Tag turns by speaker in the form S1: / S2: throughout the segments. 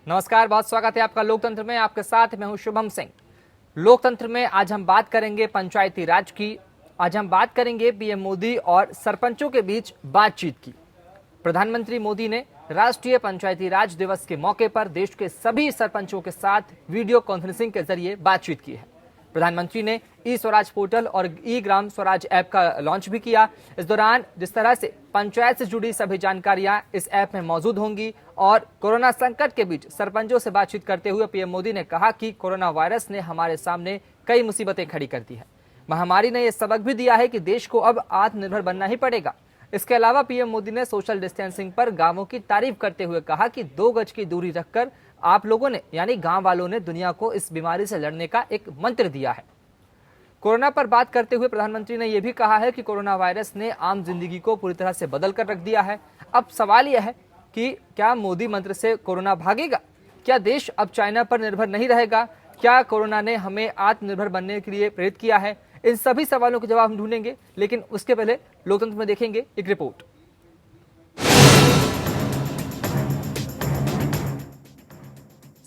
S1: नमस्कार, बहुत स्वागत है आपका लोकतंत्र में। आपके साथ मैं हूं शुभम सिंह। लोकतंत्र में आज हम बात करेंगे पंचायती राज की। आज हम बात करेंगे पीएम मोदी और सरपंचों के बीच बातचीत की। प्रधानमंत्री मोदी ने राष्ट्रीय पंचायती राज दिवस के मौके पर देश के सभी सरपंचों के साथ वीडियो कॉन्फ्रेंसिंग के जरिए बातचीत की है। प्रधानमंत्री ने ई स्वराज पोर्टल और ई ग्राम स्वराज ऐप का लॉन्च भी किया। इस दौरान जिस तरह से पंचायत से जुड़ी सभी जानकारियां इस ऐप में मौजूद होंगी और कोरोना संकट के बीच सरपंचों से बातचीत करते हुए पीएम मोदी ने कहा कि कोरोना वायरस ने हमारे सामने कई मुसीबतें खड़ी कर दी है। महामारी ने यह सबक भी दिया है कि देश को अब आत्मनिर्भर बनना ही पड़ेगा। इसके अलावा पीएम मोदी ने सोशल डिस्टेंसिंग पर गांवों की तारीफ करते हुए कहा कि 2 गज की दूरी रखकर आप लोगों ने यानी गांव वालों ने दुनिया को इस बीमारी से लड़ने का एक मंत्र दिया है। कोरोना पर बात करते हुए प्रधानमंत्री ने यह भी कहा है कि कोरोना वायरस ने आम जिंदगी को पूरी तरह से बदल कर रख दिया है। अब सवाल यह है कि क्या मोदी मंत्र से कोरोना भागेगा? क्या देश अब चाइना पर निर्भर नहीं रहेगा? क्या कोरोना ने हमें आत्मनिर्भर बनने के लिए प्रेरित किया है? इन सभी सवालों के जवाब हम ढूंढेंगे, लेकिन उसके पहले लोकतंत्र में देखेंगे एक रिपोर्ट।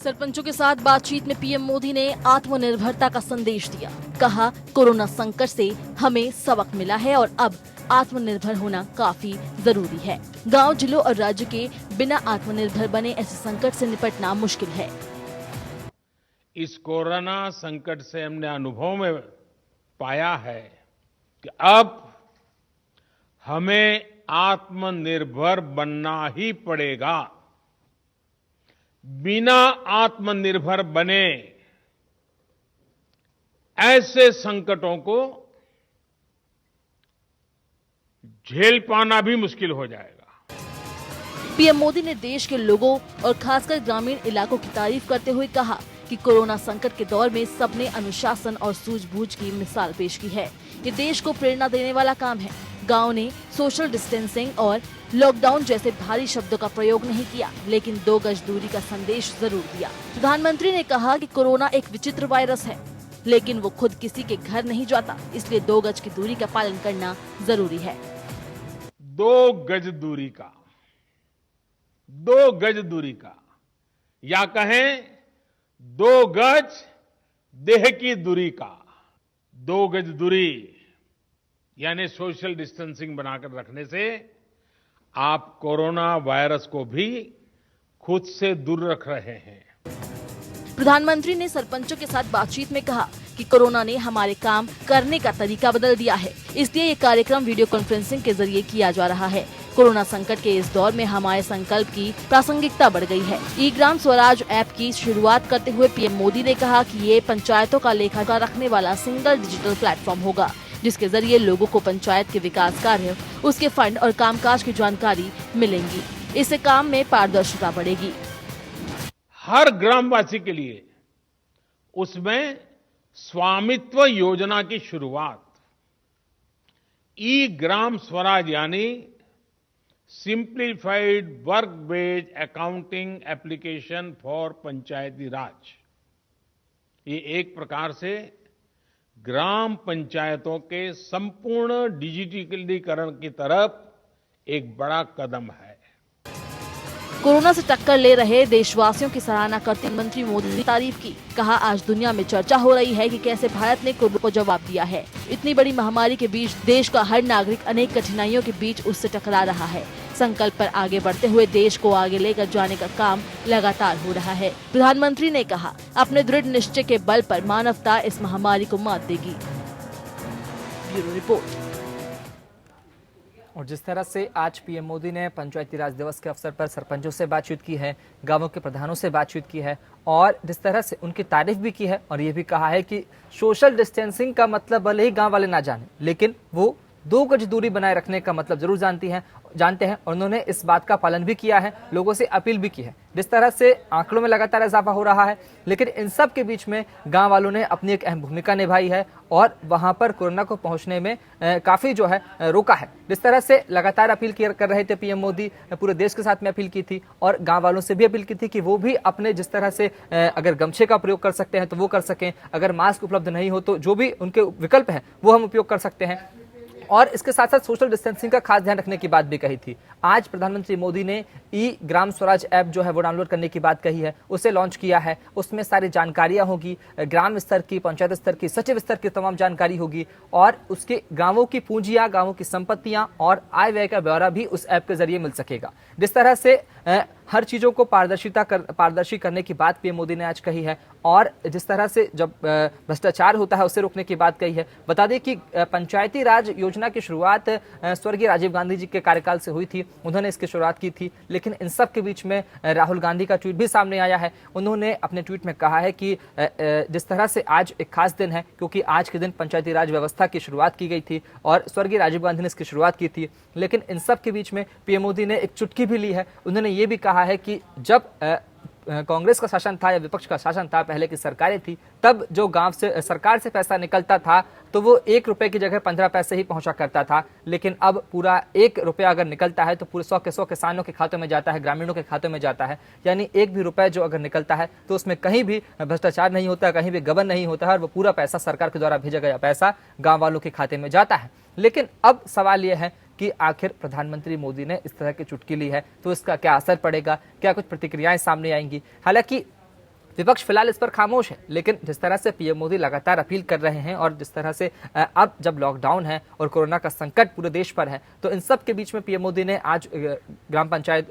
S2: सरपंचों के साथ बातचीत में पीएम मोदी ने आत्मनिर्भरता का संदेश दिया। कहा, कोरोना संकट से हमें सबक मिला है और अब आत्मनिर्भर होना काफी जरूरी है। गांव, जिलों और राज्य के बिना आत्मनिर्भर बने ऐसे संकट से निपटना मुश्किल है।
S3: इस कोरोना संकट से हमने अनुभव में पाया है कि अब हमें आत्मनिर्भर बनना ही पड़ेगा। बिना आत्मनिर्भर बने ऐसे संकटों को झेल पाना भी मुश्किल हो जाएगा।
S2: पीएम मोदी ने देश के लोगों और खासकर ग्रामीण इलाकों की तारीफ करते हुए कहा कि कोरोना संकट के दौर में सबने अनुशासन और सूझबूझ की मिसाल पेश की है। ये देश को प्रेरणा देने वाला काम है। गांव ने सोशल डिस्टेंसिंग और लॉकडाउन जैसे भारी शब्दों का प्रयोग नहीं किया, लेकिन 2 गज दूरी का संदेश जरूर दिया। प्रधानमंत्री ने कहा कि कोरोना एक विचित्र वायरस है, लेकिन वो खुद किसी के घर नहीं जाता, इसलिए 2 गज की दूरी का पालन करना जरूरी है।
S3: 2 गज दूरी का, 2 गज दूरी का, या कहें 2 गज देह की दूरी का। 2 गज दूरी यानी सोशल डिस्टेंसिंग बनाकर रखने से आप कोरोना वायरस को भी खुद से दूर रख रहे हैं।
S2: प्रधानमंत्री ने सरपंचों के साथ बातचीत में कहा कि कोरोना ने हमारे काम करने का तरीका बदल दिया है, इसलिए ये कार्यक्रम वीडियो कॉन्फ्रेंसिंग के जरिए किया जा रहा है। कोरोना संकट के इस दौर में हमारे संकल्प की प्रासंगिकता बढ़ गई है। ई ग्राम स्वराज ऐप की शुरुआत करते हुए पीएम मोदी ने कहा कि ये पंचायतों का लेखा रखने वाला सिंगल डिजिटल प्लेटफॉर्म होगा, जिसके जरिए लोगों को पंचायत के विकास कार्य, उसके फंड और कामकाज की जानकारी मिलेंगी। इससे काम में पारदर्शिता बढ़ेगी।
S3: हर ग्रामवासी के लिए उसमें स्वामित्व योजना की शुरुआत, ई ग्राम स्वराज यानी simplified work based accounting application for Panchayati Raj, ये एक प्रकार से ग्राम पंचायतों के संपूर्ण डिजिटलीकरण की तरफ एक बड़ा कदम है।
S2: कोरोना से टक्कर ले रहे देशवासियों की सराहना करते मंत्री मोदी ने तारीफ की। कहा, आज दुनिया में चर्चा हो रही है कि कैसे भारत ने कोरोना को जवाब दिया है। इतनी बड़ी महामारी के बीच देश का हर नागरिक अनेक कठिनाइयों के बीच उससे टकरा रहा है। संकल्प पर आगे बढ़ते हुए देश को आगे लेकर जाने का काम लगातार हो रहा है। प्रधानमंत्री ने कहा, अपने दृढ़ निश्चय के बल पर मानवता इस महामारी को मात देगी। Bureau report.
S1: और जिस तरह से आज पीएम मोदी ने पंचायती राज दिवस के अवसर पर सरपंचों से बातचीत की है, गांवों के प्रधानों से बातचीत की है और जिस तरह से उनकी तारीफ भी की है और ये भी कहा है कि सोशल डिस्टेंसिंग का मतलब भले ही गांव वाले ना जाने, लेकिन वो 2 गज दूरी बनाए रखने का मतलब जरूर जानते हैं और उन्होंने इस बात का पालन भी किया है, लोगों से अपील भी की है। जिस तरह से आंकड़ों में लगातार इजाफा हो रहा है, लेकिन इन सब के बीच में गांव वालों ने अपनी एक अहम भूमिका निभाई है और वहां पर कोरोना को पहुंचने में काफी जो है रोका है। जिस तरह से लगातार अपील कर रहे थे पीएम मोदी, पूरे देश के साथ में अपील की थी और गांव वालों से भी अपील की थी कि वो भी अपने जिस तरह से अगर गमछे का प्रयोग कर सकते हैं तो वो कर सकें, अगर मास्क उपलब्ध नहीं हो तो जो भी उनके विकल्प हैं वो हम उपयोग कर सकते हैं। और इसके साथ साथ सोशल डिस्टेंसिंग का खास ध्यान रखने की बात भी कही थी। आज प्रधानमंत्री मोदी ने ई ग्राम स्वराज ऐप जो है वो डाउनलोड करने की बात कही है, उसे लॉन्च किया है। उसमें सारी जानकारियां होगी, ग्राम स्तर की, पंचायत स्तर की, सचिव स्तर की तमाम जानकारी होगी और उसके गांवों की पूंजियां, गांवों की संपत्तियां और आय व्यय का ब्यौरा भी उस ऐप के जरिए मिल सकेगा। जिस तरह से हर चीजों को पारदर्शी करने की बात पीएम मोदी ने आज कही है और जिस तरह से जब भ्रष्टाचार होता है उसे रोकने की बात कही है। बता दें कि पंचायती राज योजना की शुरुआत स्वर्गीय राजीव गांधी जी के कार्यकाल से हुई थी, उन्होंने इसकी शुरुआत की थी। लेकिन इन सब के बीच में राहुल गांधी का ट्वीट भी सामने आया है। उन्होंने अपने ट्वीट में कहा है कि जिस तरह से आज एक खास दिन है क्योंकि आज के दिन पंचायती राज व्यवस्था की शुरुआत की गई थी और स्वर्गीय राजीव गांधी ने इसकी शुरुआत की थी। लेकिन इन सब के बीच में पीएम मोदी ने एक चुटकी भी ली है। उन्होंने ये भी कहा है कि जब कांग्रेस का शासन था या विपक्ष का शासन था, पहले की सरकारें थी, तब जो गांव से सरकार से पैसा निकलता था तो वो 1 रुपए की जगह 15 पैसे ही पहुंचा करता था। लेकिन अब पूरा 1 रुपया अगर निकलता है तो पूरे 100 के 100 किसानों के खातों में जाता है, ग्रामीणों के खातों में जाता है। यानी 1 भी रुपए जो अगर निकलता है तो उसमें कहीं भी भ्रष्टाचार नहीं होता, कहीं भी गबन नहीं होता है और वो पूरा पैसा सरकार के द्वारा भेजा गया पैसा गाँव वालों के खाते में जाता है। लेकिन अब सवाल यह है कि आखिर प्रधानमंत्री मोदी ने इस तरह की चुटकी ली है तो इसका क्या असर पड़ेगा, क्या कुछ प्रतिक्रियाएं सामने आएंगी। हालांकि विपक्ष फिलहाल इस पर खामोश है, लेकिन जिस तरह से पीएम मोदी लगातार अपील कर रहे हैं और जिस तरह से अब जब लॉकडाउन है और कोरोना का संकट पूरे देश पर है तो इन सब के बीच में पीएम मोदी ने आज ग्राम पंचायत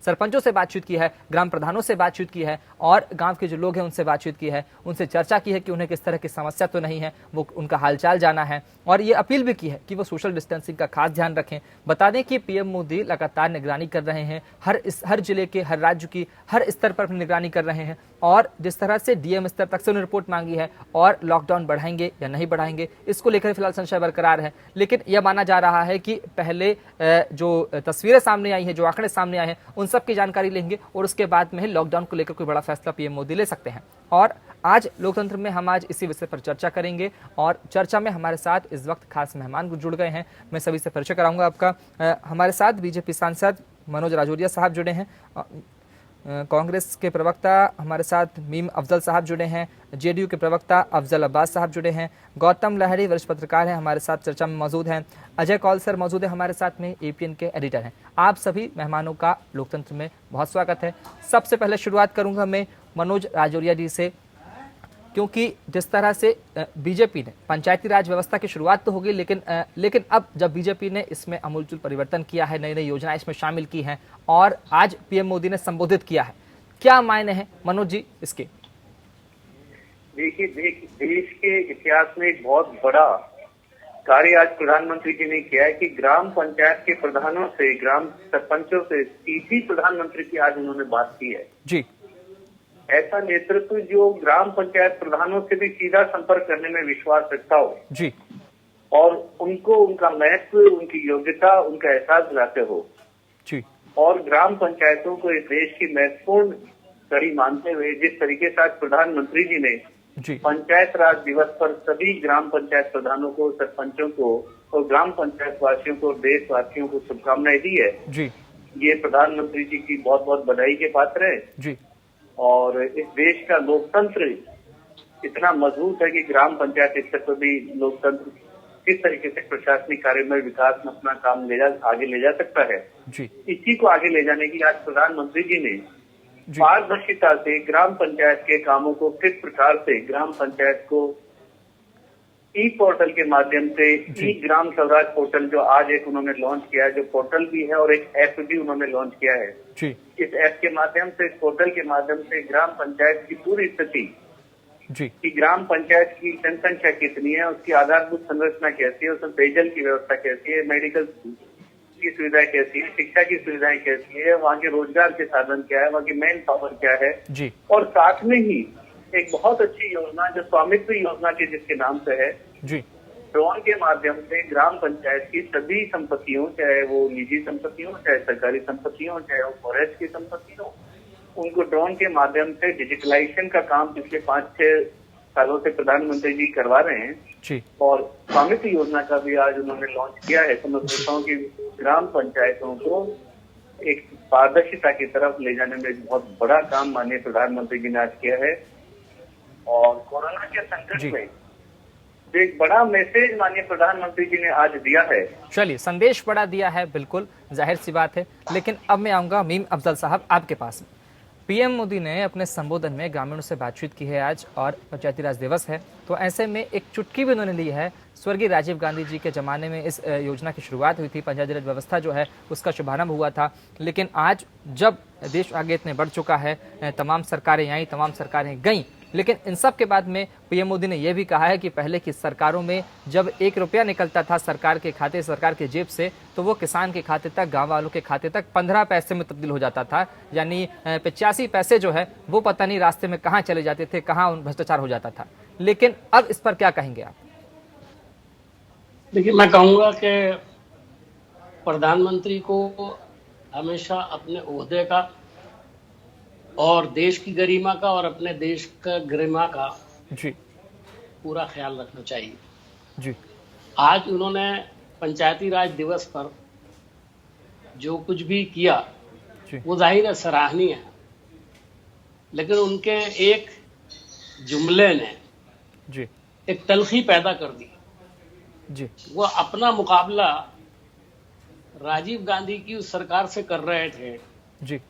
S1: सरपंचों से बातचीत की है, ग्राम प्रधानों से बातचीत की है और गांव के जो लोग हैं उनसे बातचीत की है, उनसे चर्चा की है कि उन्हें किस तरह की समस्या तो नहीं है, वो उनका हालचाल जाना है और ये अपील भी की है कि वो सोशल डिस्टेंसिंग का खास ध्यान रखें। बता दें कि पीएम मोदी लगातार निगरानी कर रहे हैं, हर जिले के, हर राज्य की, हर स्तर पर निगरानी कर रहे हैं और जिस तरह से डीएम स्तर तक से उन्होंने रिपोर्ट मांगी है और लॉकडाउन बढ़ाएंगे या नहीं बढ़ाएंगे इसको लेकर फिलहाल संशय बरकरार है। लेकिन यह माना जा रहा है कि पहले जो तस्वीरें सामने आई हैं, जो आंकड़े सामने आए हैं, उन सब की जानकारी लेंगे और उसके बाद में ही लॉकडाउन को लेकर कोई बड़ा फैसला पीएम मोदी ले सकते हैं। और आज लोकतंत्र में हम आज इसी विषय पर चर्चा करेंगे और चर्चा में हमारे साथ इस वक्त खास मेहमान जुड़ गए हैं। मैं सभी से परिचय कराऊंगा आपका। हमारे साथ बीजेपी सांसद मनोज राजौरिया साहब जुड़े हैं, कांग्रेस के प्रवक्ता हमारे साथ मीम अफजल साहब जुड़े हैं, जेडीयू के प्रवक्ता अफजल अब्बास साहब जुड़े हैं, गौतम लहरी वरिष्ठ पत्रकार हैं हमारे साथ चर्चा में मौजूद हैं, अजय कौल सर मौजूद है हमारे साथ में, एपीएन के एडिटर हैं। आप सभी मेहमानों का लोकतंत्र में बहुत स्वागत है। सबसे पहले शुरुआत करूंगा मैं मनोज राजौरिया जी से, क्योंकि जिस तरह से बीजेपी ने पंचायती राज व्यवस्था की शुरुआत तो होगी लेकिन अब जब बीजेपी ने इसमें अमूलचूल परिवर्तन किया है, नई नई योजनाएं इसमें शामिल की हैं और आज पीएम मोदी ने संबोधित किया है, क्या मायने हैं मनोज जी इसके?
S4: देखिए, देश के इतिहास में एक बहुत बड़ा कार्य आज प्रधानमंत्री जी ने किया है कि ग्राम पंचायत के प्रधानों से, ग्राम सरपंचों से सीधी प्रधानमंत्री की आज उन्होंने बात की है
S1: जी।
S4: ऐसा नेतृत्व जो ग्राम पंचायत प्रधानों से भी सीधा संपर्क करने में विश्वास रखता हो
S1: जी
S4: और उनको उनका महत्व, उनकी योग्यता, उनका एहसास दिलाते हो
S1: जी
S4: और ग्राम पंचायतों को इस देश की महत्वपूर्ण कड़ी मानते हुए जिस तरीके से आज प्रधानमंत्री जी ने
S1: जी
S4: पंचायत राज दिवस पर सभी ग्राम पंचायत प्रधानों को, सरपंचों को और ग्राम पंचायत वासियों को, देशवासियों को शुभकामनाएं दी है
S1: जी,
S4: ये प्रधानमंत्री जी की बहुत बहुत बधाई के पात्र है
S1: जी।
S4: और इस देश का लोकतंत्र इतना मजबूत है कि ग्राम पंचायत स्तर पर भी लोकतंत्र किस तरीके से प्रशासनिक कार्य में विकास में अपना काम आगे ले जा सकता है
S1: जी।
S4: इसी को आगे ले जाने की आज प्रधानमंत्री जी ने पारदर्शिता से ग्राम पंचायत के कामों को किस प्रकार से ग्राम पंचायत को ई पोर्टल के माध्यम से ई ग्राम स्वराज पोर्टल जो आज एक उन्होंने लॉन्च किया है, जो पोर्टल भी है और एक ऐप भी उन्होंने लॉन्च किया है
S1: जी।
S4: इस ऐप के माध्यम से, इस पोर्टल के माध्यम से ग्राम पंचायत की पूरी स्थिति
S1: जी
S4: कि ग्राम पंचायत की जनसंख्या कितनी है, उसकी आधारभूत संरचना कैसी है, उसमें पेयजल की व्यवस्था कैसी है, मेडिकल की सुविधाएं कैसी है, शिक्षा की सुविधाएं कैसी है, वहाँ के रोजगार के साधन क्या है, वहाँ की मैन पावर क्या है
S1: जी। और
S4: साथ में ही एक बहुत अच्छी योजना जो स्वामित्व योजना के जिसके नाम से है
S1: जी,
S4: ड्रोन के माध्यम से ग्राम पंचायत की सभी संपत्तियों, चाहे वो निजी संपत्ति हो, चाहे सरकारी संपत्ति हो, चाहे वो फॉरेस्ट की संपत्ति हो, उनको ड्रोन के माध्यम से डिजिटलाइजेशन का काम पिछले 5-6 सालों से प्रधानमंत्री जी करवा रहे हैं
S1: जी।
S4: और स्वामित्व योजना का भी आज उन्होंने लॉन्च किया है। तो मैं सोचता हूँ कि ग्राम पंचायतों को एक पारदर्शिता की तरफ ले जाने में एक बहुत बड़ा काम माननीय प्रधानमंत्री जी ने आज किया है और कोरोना के संकट में एक बड़ा मैसेज माननीय प्रधानमंत्री जी ने आज दिया है।
S1: चलिए, संदेश बड़ा दिया है, बिल्कुल जाहिर सी बात है। लेकिन अब मैं आऊंगा मीम अफजल साहब आपके पास। पीएम मोदी ने अपने संबोधन में ग्रामीणों से बातचीत की है आज, और पंचायती राज दिवस है, तो ऐसे में एक चुटकी भी उन्होंने ली है। स्वर्गीय राजीव गांधी जी के ज़माने में इस योजना की शुरुआत हुई थी, पंचायती राज व्यवस्था जो है उसका शुभारंभ हुआ था। लेकिन आज जब देश आगे इतने बढ़ चुका है, तमाम सरकारें आई, तमाम सरकारें गईं, लेकिन इन सब के बाद में पीएम मोदी ने यह भी कहा है कि पहले की सरकारों में जब 1 रुपया निकलता था सरकार के खाते, सरकार के जेब से, तो वो किसान के खाते तक, गांव वालों के खाते तक 15 पैसे में तब्दील हो जाता था। यानी 85 पैसे जो है वो पता नहीं रास्ते में कहाँ चले जाते थे, कहाँ भ्रष्टाचार हो जाता था। लेकिन अब इस पर क्या कहेंगे आप?
S5: देखिए, मैं कहूँगा कि प्रधानमंत्री को हमेशा अपने ओहदे का और देश की गरिमा का और अपने देश का गरिमा का
S1: जी
S5: पूरा ख्याल रखना चाहिए।
S1: जी
S5: आज उन्होंने पंचायती राज दिवस पर जो कुछ भी किया
S1: जी
S5: वो जाहिर है सराहनीय है, लेकिन उनके एक जुमले ने
S1: जी
S5: एक तलखी पैदा कर दी।
S1: जी
S5: वो अपना मुकाबला राजीव गांधी की उस सरकार से कर रहे थे
S1: जी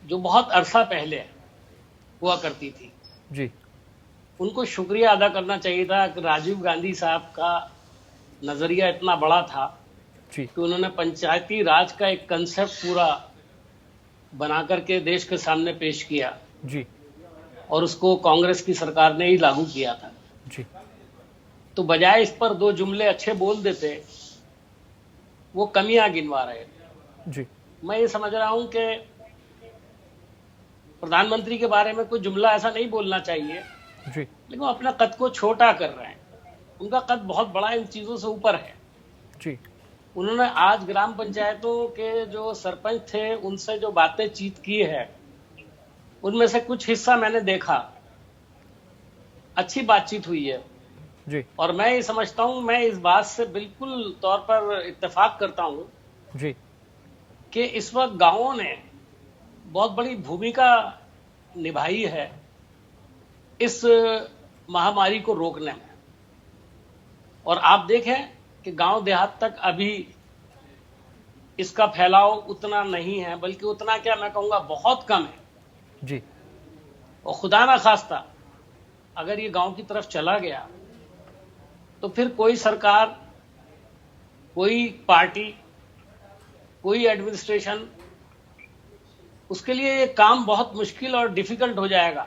S5: जो बहुत अरसा पहले हुआ करती थी।
S1: जी
S5: उनको शुक्रिया अदा करना चाहिए था कि राजीव गांधी साहब का नजरिया इतना बड़ा था
S1: जी
S5: कि उन्होंने पंचायती राज का एक कंसेप्ट पूरा बना करके देश के सामने पेश किया
S1: जी
S5: और उसको कांग्रेस की सरकार ने ही लागू किया था।
S1: जी
S5: तो बजाय इस पर 2 जुमले अच्छे बोल देते, वो कमियां गिनवा रहे थे।
S1: जी
S5: मैं ये समझ रहा हूं कि प्रधानमंत्री के बारे में कोई जुमला ऐसा नहीं बोलना चाहिए,
S1: जी
S5: लेकिन वो अपना कद को छोटा कर रहे हैं। उनका कद बहुत बड़ा इन चीजों से ऊपर है।
S1: जी
S5: उन्होंने आज ग्राम पंचायतों के जो सरपंच थे उनसे जो बातें चीत की है, उनमें से कुछ हिस्सा मैंने देखा, अच्छी बातचीत हुई है।
S1: जी
S5: और मैं ये समझता हूं, मैं इस बात से बिल्कुल तौर पर इत्तेफाक करता हूं
S1: जी
S5: कि इस वक्त गांवों ने बहुत बड़ी भूमिका निभाई है इस महामारी को रोकने में। और आप देखें कि गांव देहात तक अभी इसका फैलाव उतना नहीं है, बल्कि उतना क्या मैं कहूंगा बहुत कम है।
S1: जी
S5: और खुदा ना खास्ता अगर ये गांव की तरफ चला गया तो फिर कोई सरकार, कोई पार्टी, कोई एडमिनिस्ट्रेशन, उसके लिए ये काम बहुत मुश्किल और डिफिकल्ट हो जाएगा।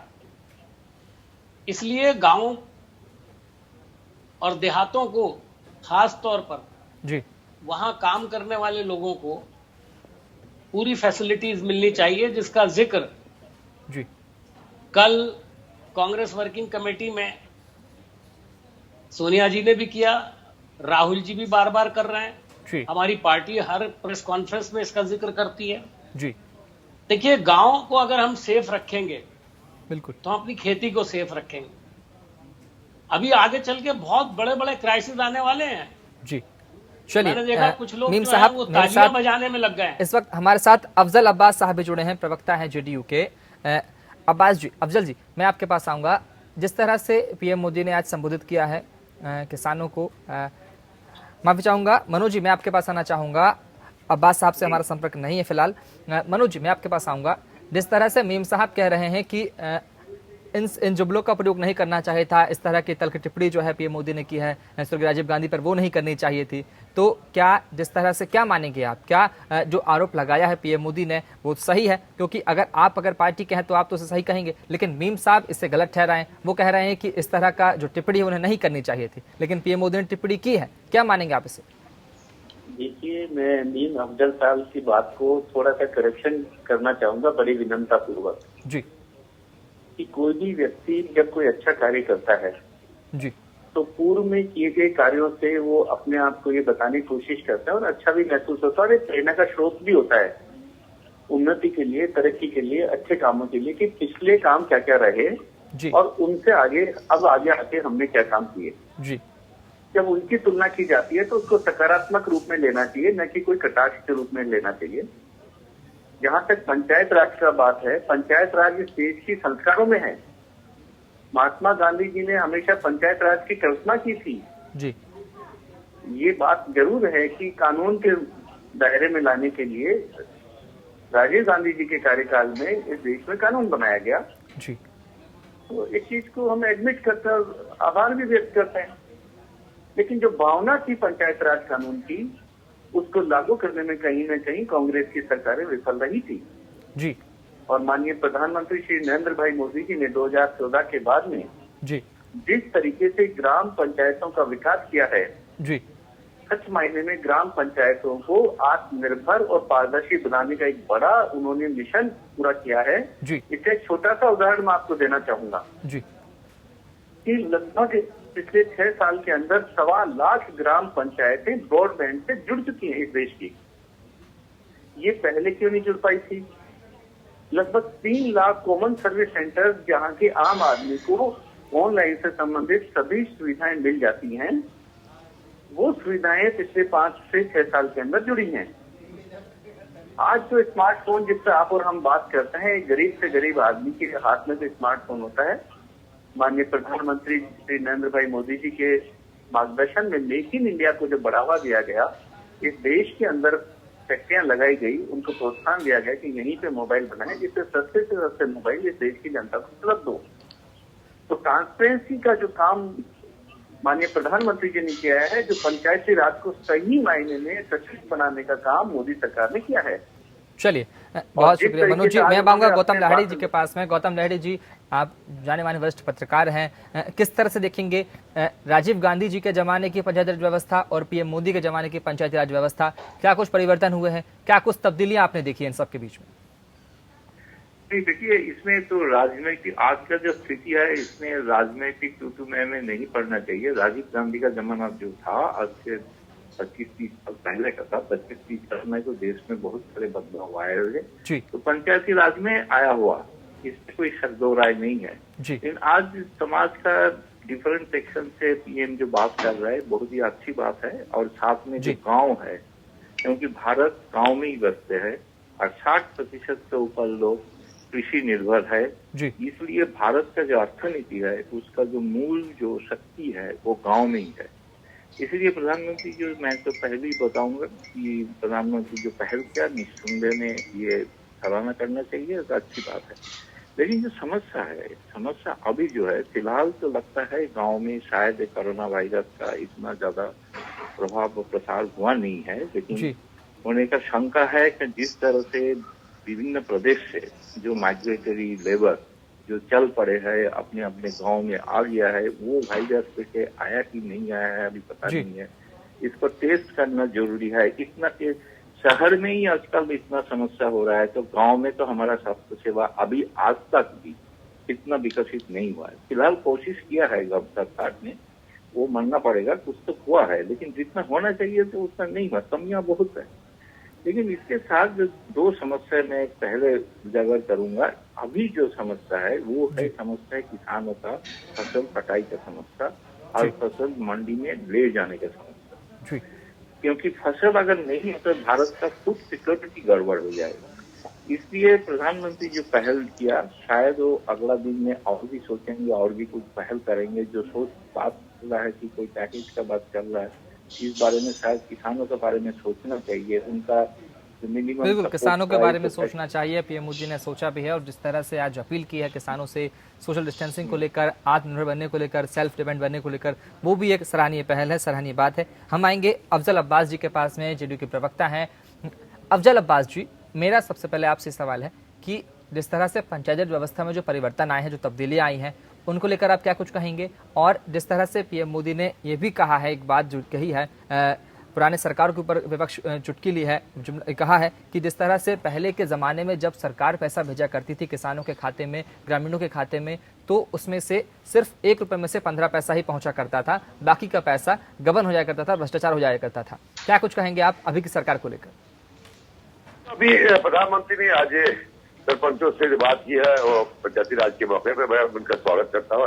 S5: इसलिए गांवों और देहातों को खास तौर पर
S1: जी
S5: वहां काम करने वाले लोगों को पूरी फैसिलिटीज मिलनी चाहिए, जिसका जिक्र
S1: जी
S5: कल कांग्रेस वर्किंग कमेटी में सोनिया जी ने भी किया, राहुल जी भी बार बार कर रहे हैं,
S1: जी
S5: हमारी पार्टी हर प्रेस कॉन्फ्रेंस में इसका जिक्र करती है।
S1: जी
S5: देखिए, गांव को अगर हम सेफ रखेंगे
S1: बिल्कुल
S5: तो हम अपनी खेती को सेफ रखेंगे। अभी आगे चल के बहुत बड़े बड़े क्राइसिस आने वाले हैं।
S1: जी।
S5: मैंने देखा
S1: चलिए,
S5: कुछ लोग
S1: मीम
S5: जो हैं
S1: साहब
S5: वो
S1: मेरे
S5: तालियां
S1: साथ
S5: बजाने में लग गए हैं।
S1: इस वक्त हमारे साथ अफजल अब्बास साहब भी जुड़े हैं, प्रवक्ता हैं जेडीयू के। अब्बास जी, अफजल जी, मैं आपके पास आऊंगा। जिस तरह से पीएम मोदी ने आज संबोधित किया है किसानों को, माफी चाहूंगा मनोज जी, मैं आपके पास आना चाहूंगा। अब्बास साहब से हमारा संपर्क नहीं है फिलहाल। मनोज जी, मैं आपके पास आऊंगा। जिस तरह से मीम साहब कह रहे हैं कि इन जुमलों का प्रयोग नहीं करना चाहिए था, इस तरह की तल्ख टिप्पणी जो है पीएम मोदी ने की है स्वर्गीय राजीव गांधी पर, वो नहीं करनी चाहिए थी, तो क्या जिस तरह से क्या मानेंगे आप? क्या जो आरोप लगाया है पीएम मोदी ने वो सही है? क्योंकि अगर पार्टी के हैं तो आप तो उसे सही कहेंगे, लेकिन मीम साहब इससे गलत ठहराएं। वो कह रहे हैं कि इस तरह का जो टिप्पणी उन्हें नहीं करनी चाहिए थी, लेकिन पीएम मोदी ने टिप्पणी की है। क्या मानेंगे आप इसे?
S4: देखिए, मैं मीम अफजल साहब की बात को थोड़ा सा करेक्शन करना चाहूंगा बड़ी विनम्रता पूर्वक
S1: जी।
S4: कि कोई भी व्यक्ति जब कोई अच्छा कार्य करता है
S1: जी
S4: तो पूर्व में किए गए कार्यों से वो अपने आप को ये बताने की कोशिश करता है और अच्छा भी महसूस होता है और एक प्रेरणा का स्रोत भी होता है उन्नति के लिए, तरक्की के लिए, अच्छे कामों के लिए कि पिछले काम क्या क्या रहे
S1: जी
S4: और उनसे आगे अब आगे आके हमने क्या काम किए।
S1: जी।
S4: जब उनकी तुलना की जाती है तो उसको सकारात्मक रूप में लेना चाहिए, न कि कोई कटाक्ष के रूप में लेना चाहिए। जहां तक पंचायत राज का बात है, पंचायत राज इस देश की संस्कारों में है महात्मा गांधी जी ने हमेशा पंचायत राज की कल्पना की थी।
S1: जी।
S4: ये बात जरूर है कि कानून के दायरे में लाने के लिए राजीव गांधी जी के कार्यकाल में इस देश में कानून बनाया गया।
S1: जी।
S4: तो इस चीज को हम एडमिट करते हैं, आभार भी व्यक्त करते हैं। लेकिन जो भावना थी पंचायत राज कानून की, उसको लागू करने में कहीं न कहीं कांग्रेस की सरकारें विफल रही थी।
S1: जी।
S4: और माननीय प्रधानमंत्री श्री नरेंद्र भाई मोदी जी ने 2014 के बाद में
S1: जी।
S4: जिस तरीके से ग्राम पंचायतों का विकास किया है,
S1: जी।
S4: सच मायने में ग्राम पंचायतों को आत्मनिर्भर और पारदर्शी बनाने का एक बड़ा उन्होंने मिशन पूरा किया है।
S1: जी।
S4: इसका एक छोटा सा उदाहरण मैं आपको देना चाहूंगा
S1: जी।
S4: कि लगभग पिछले 6 साल के अंदर 1.25 लाख ग्राम पंचायतें ब्रॉडबैंड से जुड़ चुकी हैं इस देश की। ये पहले क्यों नहीं जुड़ पाई थी? लगभग 3 लाख कॉमन सर्विस सेंटर जहां के आम आदमी को ऑनलाइन से संबंधित सभी सुविधाएं मिल जाती हैं, वो सुविधाएं पिछले 5 से 6 साल के अंदर जुड़ी हैं। आज जो स्मार्टफोन जिससे आप और हम बात करते हैं, गरीब से गरीब आदमी के हाथ में जो स्मार्टफोन होता है, माननीय प्रधानमंत्री श्री नरेंद्र भाई मोदी जी के मार्गदर्शन में मेक इन इंडिया को जो बढ़ावा दिया गया, इस देश के अंदर फैक्ट्रियां लगाई गई, उनको प्रोत्साहन दिया गया कि यहीं पे मोबाइल बनाए जिससे सस्ते से सस्ते मोबाइल इस देश की जनता को उपलब्ध हो। तो ट्रांसपेरेंसी का जो काम माननीय प्रधानमंत्री जी ने किया है, जो पंचायती राज को सही मायने में सशक्त बनाने का काम मोदी सरकार ने किया है।
S1: चलिए, बहुत शुक्रिया मनोज जी। मैं आऊंगा गौतम लाहिड़ी जी के पास में। गौतम लाहिड़ी जी, आप जाने माने वरिष्ठ पत्रकार हैं, किस तरह से देखेंगे राजीव गांधी जी के जमाने की पंचायती राज व्यवस्था और पीएम मोदी के जमाने की पंचायती राज व्यवस्था? क्या कुछ परिवर्तन हुए हैं? क्या कुछ तब्दीलियां आपने देखी हैं इन सबके बीच में?
S6: नहीं, देखिए, इसमें तो राजनीतिक आज का जो स्थिति है, इसमें राजनीतिक तू में नहीं पड़ना चाहिए। राजीव गांधी का जमाना जो था, आज से 25-30 साल पहले का था। 25-30 साल में तो देश में बहुत सारे बदलाव आए हुए, तो पंचायती राज में आया हुआ, इसमें कोई शक दो राय नहीं है। लेकिन आज समाज का डिफरेंट सेक्शन से पीएम जो बात कर रहा है, बहुत ही अच्छी बात है। और साथ में जो गांव है, क्योंकि भारत गांव में ही बसते हैं और 60% से ऊपर लोग कृषि निर्भर है, इसलिए भारत का जो अर्थनीति है, उसका जो मूल जो शक्ति है वो गांव में ही है। इसलिए प्रधानमंत्री जो, मैं तो पहले ही बताऊंगा कि प्रधानमंत्री जो पहल किया, निस्संदेह में ये सराहना करना चाहिए, तो अच्छी बात है। लेकिन जो समस्या अभी जो है, फिलहाल तो लगता है गांव में शायद कोरोना वायरस का इतना ज्यादा प्रभाव प्रसार हुआ नहीं है, लेकिन होने का शंका है कि जिस तरह से विभिन्न प्रदेश से जो माइग्रेटरी लेबर जो चल पड़े हैं, अपने अपने गांव में आ गया है, वो वायरस पे आया कि नहीं आया है अभी पता नहीं है। इसको टेस्ट करना जरूरी है। इतना के शहर में ही आजकल इतना समस्या हो रहा है, तो गांव में तो हमारा स्वास्थ्य सेवा अभी आज तक भी इतना विकसित नहीं हुआ है। फिलहाल कोशिश किया है सरकार ने, वो मानना पड़ेगा, कुछ तो हुआ है, लेकिन जितना होना चाहिए तो उतना नहीं हुआ, कमियां बहुत है। लेकिन इसके साथ जो 2 समस्या मैं पहले उजागर करूंगा। अभी जो समस्या है वो है समस्या किसानों का फसल कटाई का समस्या और फसल मंडी में ले जाने का समस्या। क्योंकि फसल अगर नहीं है तो भारत का फूड सिक्योरिटी गड़बड़ हो जाएगा। इसलिए प्रधानमंत्री जो पहल किया, शायद वो अगला दिन में और भी सोचेंगे और भी कुछ पहल करेंगे। जो बात चल रहा है कि कोई पैकेज का बात चल रहा है, इस बारे में शायद किसानों के बारे में सोचना चाहिए। उनका मिनिमम,
S1: बिल्कुल किसानों के बारे में सोचना चाहिए। पीएम मोदी ने सोचा भी है, और जिस तरह से आज अपील की है किसानों से सोशल डिस्टेंसिंग को लेकर, आत्मनिर्भर बनने को लेकर, सेल्फ डिपेंड बनने को लेकर, वो भी एक सराहनीय पहल है, सराहनीय बात है। हम आएंगे अफजल अब्बास जी के पास में, जेडीयू के प्रवक्ता हैं। अफजल अब्बास जी, मेरा सबसे पहले आपसे सवाल है कि जिस तरह से पंचायत व्यवस्था में जो परिवर्तन आए हैं, जो तब्दीलियां आई हैं, उनको लेकर आप क्या कुछ कहेंगे? और जिस तरह से पीएम मोदी ने ये भी कहा है, एक बात जो कही है, पुराने सरकार के ऊपर विपक्ष चुटकी ली है, कहा है कि जिस तरह से पहले के ज़माने में जब सरकार पैसा भेजा करती थी किसानों के खाते में, ग्रामीणों के खाते में, तो उसमें से सिर्फ 1 रुपये में से 15 पैसा ही पहुंचा करता था, बाकी का पैसा गबन हो जाया करता था, भ्रष्टाचार हो जाया करता था। क्या कुछ कहेंगे आप अभी की सरकार को लेकर?
S7: अभी प्रधानमंत्री ने आज सरपंचों से बात की है और पंचायती राज के मौके पर मैं उनका स्वागत करता हूँ।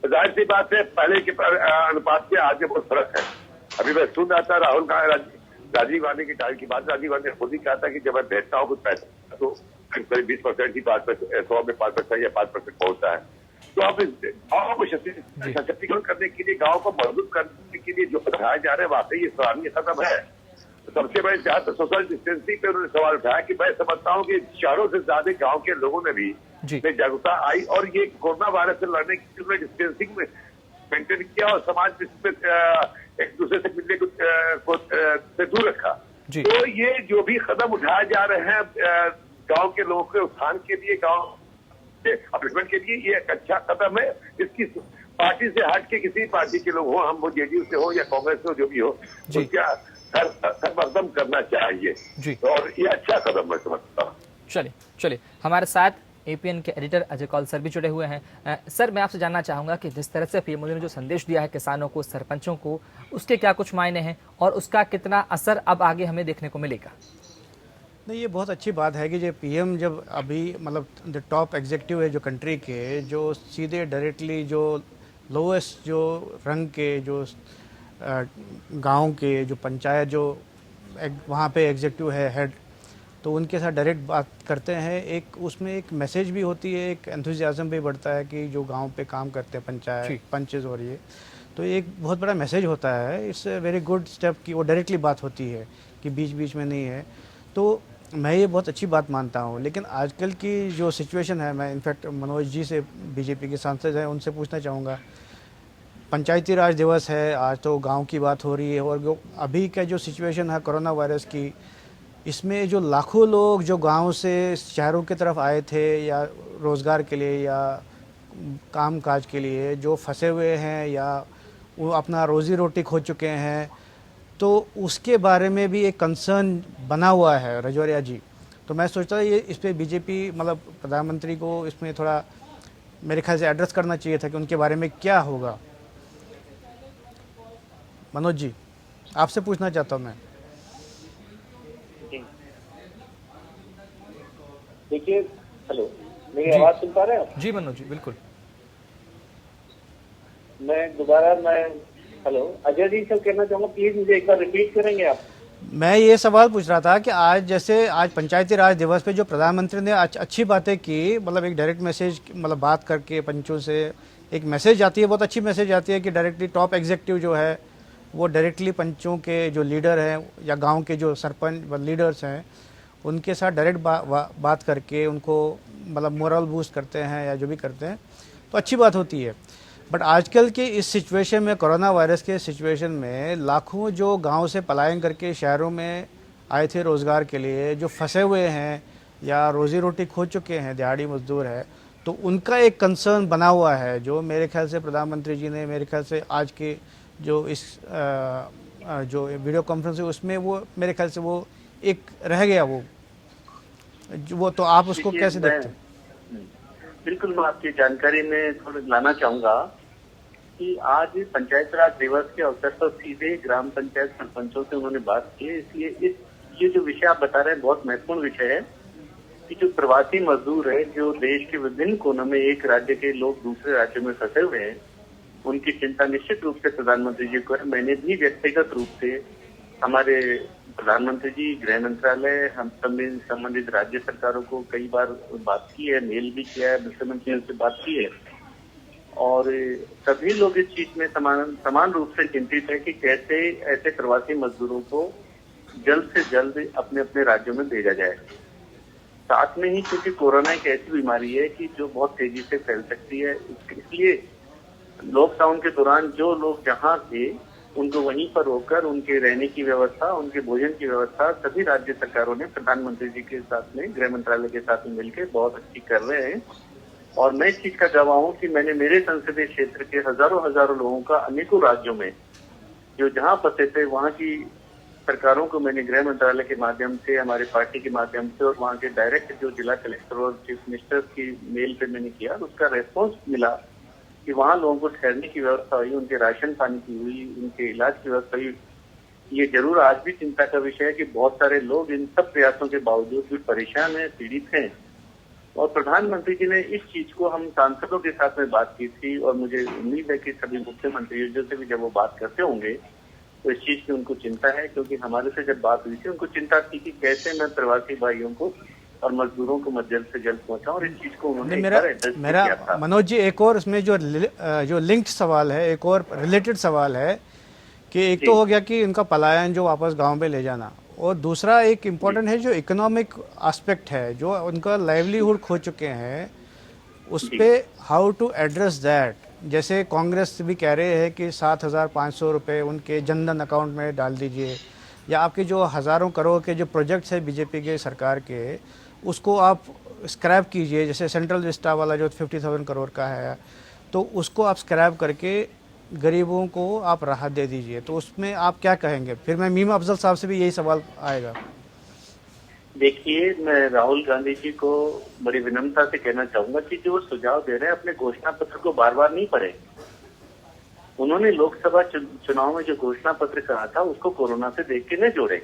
S7: जाहिर सी बात है, पहले के अनुपात से आज बहुत फर्क है। अभी मैं सुन रहा था राजीव गांधी की टाइम की बात। राजीव गांधी ने खुद ही कहा था कि जब मैं भेजता हूँ कुछ पैसा तो करीब 20% ही 100 में 5% या 5% पहुंचता है। तो आप इस गाँव को सशक्तिकरण करने के लिए, गाँव को मजबूत करने के लिए जो उठाए जा रहे हैं वाकई ये सराहनीय कदम है। तो सबसे बड़े जहाँ सोशल डिस्टेंसिंग पे उन्होंने सवाल उठाया कि मैं समझता हूँ कि शहरों से ज्यादा गाँव के लोगों ने भी जागरूकता आई और ये कोरोना वायरस से लड़ने के लिए डिस्टेंसिंग में मेंटेन किया और समाज एक दूसरे से मिलने को से दूर रखा। तो ये जो भी कदम उठाए जा रहे हैं गांव के लोगों के उत्थान के लिए, गांव के अपलिफ्टमेंट के लिए, ये एक अच्छा कदम है। इसकी पार्टी से हट के किसी पार्टी के लोग हो, हम वो जेडीयू से हो या कांग्रेस से हो, जो भी हो, उसका समर्थन करना चाहिए और ये अच्छा कदम मैं समझता हूँ।
S1: चलिए हमारे साथ एपीएन के एडिटर अजय कौल सर भी जुड़े हुए हैं। सर, मैं आपसे जानना चाहूंगा कि जिस तरह से पीएम मोदी ने जो संदेश दिया है किसानों को, सरपंचों को, उसके क्या कुछ मायने हैं और उसका कितना असर अब आगे हमें देखने को मिलेगा?
S8: नहीं, ये बहुत अच्छी बात है कि जो पीएम जब अभी मतलब द टॉप एग्जीक्यूटिव है जो कंट्री के, जो सीधे डायरेक्टली जो लोएस्ट जो रंग के, जो गांव के, जो पंचायत जो वहाँ पे एग्जीक्यूटिव है हेड, तो उनके साथ डायरेक्ट बात करते हैं। एक उसमें एक मैसेज भी होती है, एक एंथुसियाज्म भी बढ़ता है कि जो गांव पे काम करते हैं पंचायत पंचेज और ये, तो एक बहुत बड़ा मैसेज होता है। It's a very good step कि वो डायरेक्टली बात होती है कि बीच बीच में नहीं है। तो मैं ये बहुत अच्छी बात मानता हूँ। लेकिन आजकल की जो सिचुएशन है, मैं इनफैक्ट मनोज जी से, बीजेपी के सांसद हैं, उनसे पूछना चाहूँगा। पंचायती राज दिवस है आज, तो गांव की बात हो रही है और अभी का जो सिचुएशन है कोरोना वायरस की, इसमें जो लाखों लोग जो गांव से शहरों की तरफ आए थे या रोज़गार के लिए या काम काज के लिए, जो फंसे हुए हैं या वो अपना रोज़ी रोटी खो चुके हैं, तो उसके बारे में भी एक कंसर्न बना हुआ है रजौरिया जी। तो मैं सोचता हूँ ये इस पर बीजेपी मतलब प्रधानमंत्री को इसमें थोड़ा मेरे ख्याल से एड्रेस करना चाहिए था कि उनके बारे में क्या होगा। मनोज जी, आपसे पूछना चाहता हूँ मैं।
S4: देखिए, हेलो, मेरी आवाज सुन पा रहे हैं आप?
S1: जी मनोज जी, बिल्कुल।
S4: हेलो अजय जी से कहना चाहूंगा, प्लीज मुझे एक बार रिपीट करेंगे आप?
S8: मैं ये सवाल पूछ रहा था कि आज पंचायती राज दिवस पे जो प्रधानमंत्री ने अच्छी बातें की, मतलब एक डायरेक्ट मैसेज, मतलब बात करके पंचों से एक मैसेज आती है, बहुत अच्छी मैसेज आती है कि डायरेक्टली टॉप एग्जीक्यूटिव जो है वो डायरेक्टली पंचों के जो लीडर हैं या गांव के जो सरपंच लीडर्स हैं उनके साथ डायरेक्ट बात करके उनको मतलब मोरल बूस्ट करते हैं या जो भी करते हैं, तो अच्छी बात होती है। बट आजकल के इस सिचुएशन में, कोरोना वायरस के सिचुएशन में, लाखों जो गांव से पलायन करके शहरों में आए थे रोज़गार के लिए, जो फंसे हुए हैं या रोज़ी रोटी खो चुके हैं, दिहाड़ी मजदूर है, तो उनका एक कंसर्न बना हुआ है जो मेरे ख्याल से प्रधानमंत्री जी ने, मेरे ख्याल से आज के जो इस जो वीडियो कॉन्फ्रेंस है उसमें वो मेरे ख्याल से वो एक रह गया वो तो आप उसको कैसे देखते हैं?
S4: बिल्कुल, मैं आपकी जानकारी में थोड़ा लाना चाहूंगा कि आज पंचायत राज दिवस के अवसर पर सीधे ग्राम पंचायत सरपंचों से उन्होंने बात की है। इसलिए ये जो विषय आप बता रहे हैं बहुत महत्वपूर्ण विषय है कि जो प्रवासी मजदूर है, जो देश के विभिन्न कोनों में, एक राज्य के लोग दूसरे राज्यों में फंसे हुए हैं, उनकी चिंता निश्चित रूप से प्रधानमंत्री जी को है। मैंने भी व्यक्तिगत रूप से हमारे प्रधानमंत्री जी, गृह मंत्रालय, हम संबंधित राज्य सरकारों को कई बार बात की है, मेल भी किया है, मुख्यमंत्रियों से बात की है और सभी लोग इस चीज में समान रूप से चिंतित है कि कैसे ऐसे प्रवासी मजदूरों को जल्द से जल्द अपने अपने राज्यों में भेजा जाए। साथ में ही क्योंकि कोरोना एक ऐसी बीमारी है कि जो बहुत तेजी से फैल सकती है, इसलिए लॉकडाउन के दौरान जो लोग जहाँ थे उनको वहीं पर रोककर उनके रहने की व्यवस्था, उनके भोजन की व्यवस्था सभी राज्य सरकारों ने प्रधानमंत्री जी के साथ में, गृह मंत्रालय के साथ में मिलकर बहुत अच्छी कर रहे हैं। और मैं इस चीज का गवाह हूँ कि मैंने मेरे संसदीय क्षेत्र के हजारों लोगों का अनेकों राज्यों में जो जहाँ फंसे थे वहाँ की सरकारों को मैंने गृह मंत्रालय के माध्यम से, हमारे पार्टी के माध्यम से और वहाँ के डायरेक्ट जो जिला कलेक्टर और चीफ मिनिस्टर की मेल पे मैंने किया, उसका रेस्पॉन्स मिला कि वहाँ लोगों को ठहरने की व्यवस्था हुई, उनके राशन पानी की हुई, उनके इलाज की व्यवस्था हुई। ये जरूर आज भी चिंता का विषय है कि बहुत सारे लोग इन सब प्रयासों के बावजूद भी परेशान हैं, पीड़ित हैं। और प्रधानमंत्री जी ने इस चीज को, हम सांसदों के साथ में बात की थी और मुझे उम्मीद है कि सभी मुख्यमंत्रियों से भी जब वो बात करते होंगे तो इस चीज की उनको चिंता है, क्योंकि हमारे से जब बात हुई थी उनको चिंता थी कि कैसे मैं प्रवासी भाइयों को और मजदूरों को जल्द से जल्द पहुंचाऊं, और इस चीज को उन्होंने
S8: मेरा
S4: एड्रेस
S8: मेरा
S4: किया था।
S8: मनोज जी, एक और इसमें जो लिंक्ड सवाल है, एक और रिलेटेड सवाल है कि एक तो हो गया कि उनका पलायन जो वापस गांव में ले जाना, और दूसरा एक इम्पोर्टेंट है जो इकोनॉमिक एस्पेक्ट है, जो उनका लाइवलीहुड खो चुके हैं, उस पे हाउ टू एड्रेस दैट। जैसे कांग्रेस भी कह रहे हैं कि 7,500 रुपये उनके जनधन अकाउंट में डाल दीजिए, या आपके जो हज़ारों करोड़ के जो प्रोजेक्ट्स है बीजेपी के सरकार के, उसको आप स्क्रैप कीजिए। जैसे सेंट्रल विस्टा वाला जो 50,000 करोड़ का है, तो उसको आप स्क्रैप करके गरीबों को आप राहत दे दीजिए। तो उसमें आप क्या कहेंगे? फिर मैं मीम अफजल साहब से भी यही सवाल आएगा।
S4: देखिए, मैं राहुल गांधी जी को बड़ी विनम्रता से कहना चाहूंगा कि जो सुझाव दे रहे हैं अपने घोषणा पत्र को बार बार नहीं पढ़े। उन्होंने लोकसभा चुनाव में जो घोषणा पत्र कहा था उसको कोरोना से देख के न जोड़े।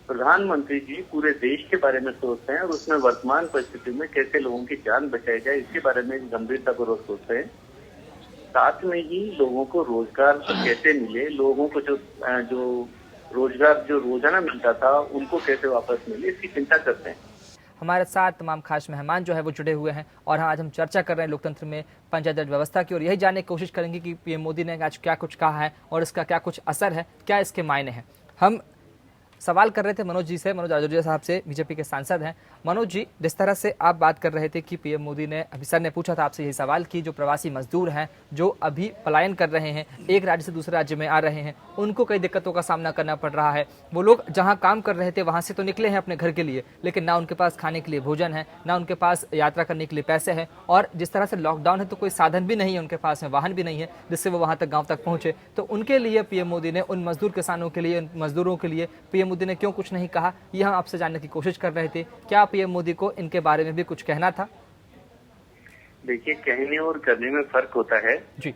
S4: प्रधानमंत्री जी पूरे देश के बारे में सोचते हैं और उसमें वर्तमान परिस्थिति में कैसे लोगों की जान बचाई जाए इसके बारे में गंभीरतापूर्वक सोचते हैं। साथ में ही लोगों को रोजगार कैसे मिले, लोगों को जो रोजगार जो रोजाना मिलता था उनको कैसे वापस मिले, इसकी चिंता करते हैं।
S1: हमारे साथ तमाम खास मेहमान जो है वो जुड़े हुए हैं और आज हम चर्चा कर रहे हैं लोकतंत्र में पंचायत राज व्यवस्था की, और यही जानने की कोशिश करेंगे कि पीएम मोदी ने आज क्या कुछ कहा है और इसका क्या कुछ असर है, क्या इसके मायने हैं। हम सवाल कर रहे थे मनोज जी से, मनोज राजौरिया साहब से, बीजेपी के सांसद हैं। मनोज जी, जिस तरह से आप बात कर रहे थे कि पीएम मोदी ने, अभी सर ने पूछा था आपसे यही सवाल कि जो प्रवासी मजदूर हैं जो अभी पलायन कर रहे हैं, एक राज्य से दूसरे राज्य में आ रहे हैं, उनको कई दिक्कतों का सामना करना पड़ रहा है। वो लोग जहां काम कर रहे थे वहां से तो निकले हैं अपने घर के लिए, लेकिन ना उनके पास खाने के लिए भोजन है, ना उनके पास यात्रा करने के लिए पैसे हैं, और जिस तरह से लॉकडाउन है तो कोई साधन भी नहीं है उनके पास में, वाहन भी नहीं है जिससे वो वहां तक गाँव तक पहुंचे। तो उनके लिए पीएम मोदी ने, उन मजदूर किसानों के लिए, उन मजदूरों के लिए पीएम मोदी ने क्यों कुछ नहीं कहा, यह हम आपसे जानने की कोशिश कर रहे थे। क्या पीएम मोदी को इनके बारे में भी कुछ कहना था?
S4: देखिए, कहने और करने में फर्क होता है
S1: जी,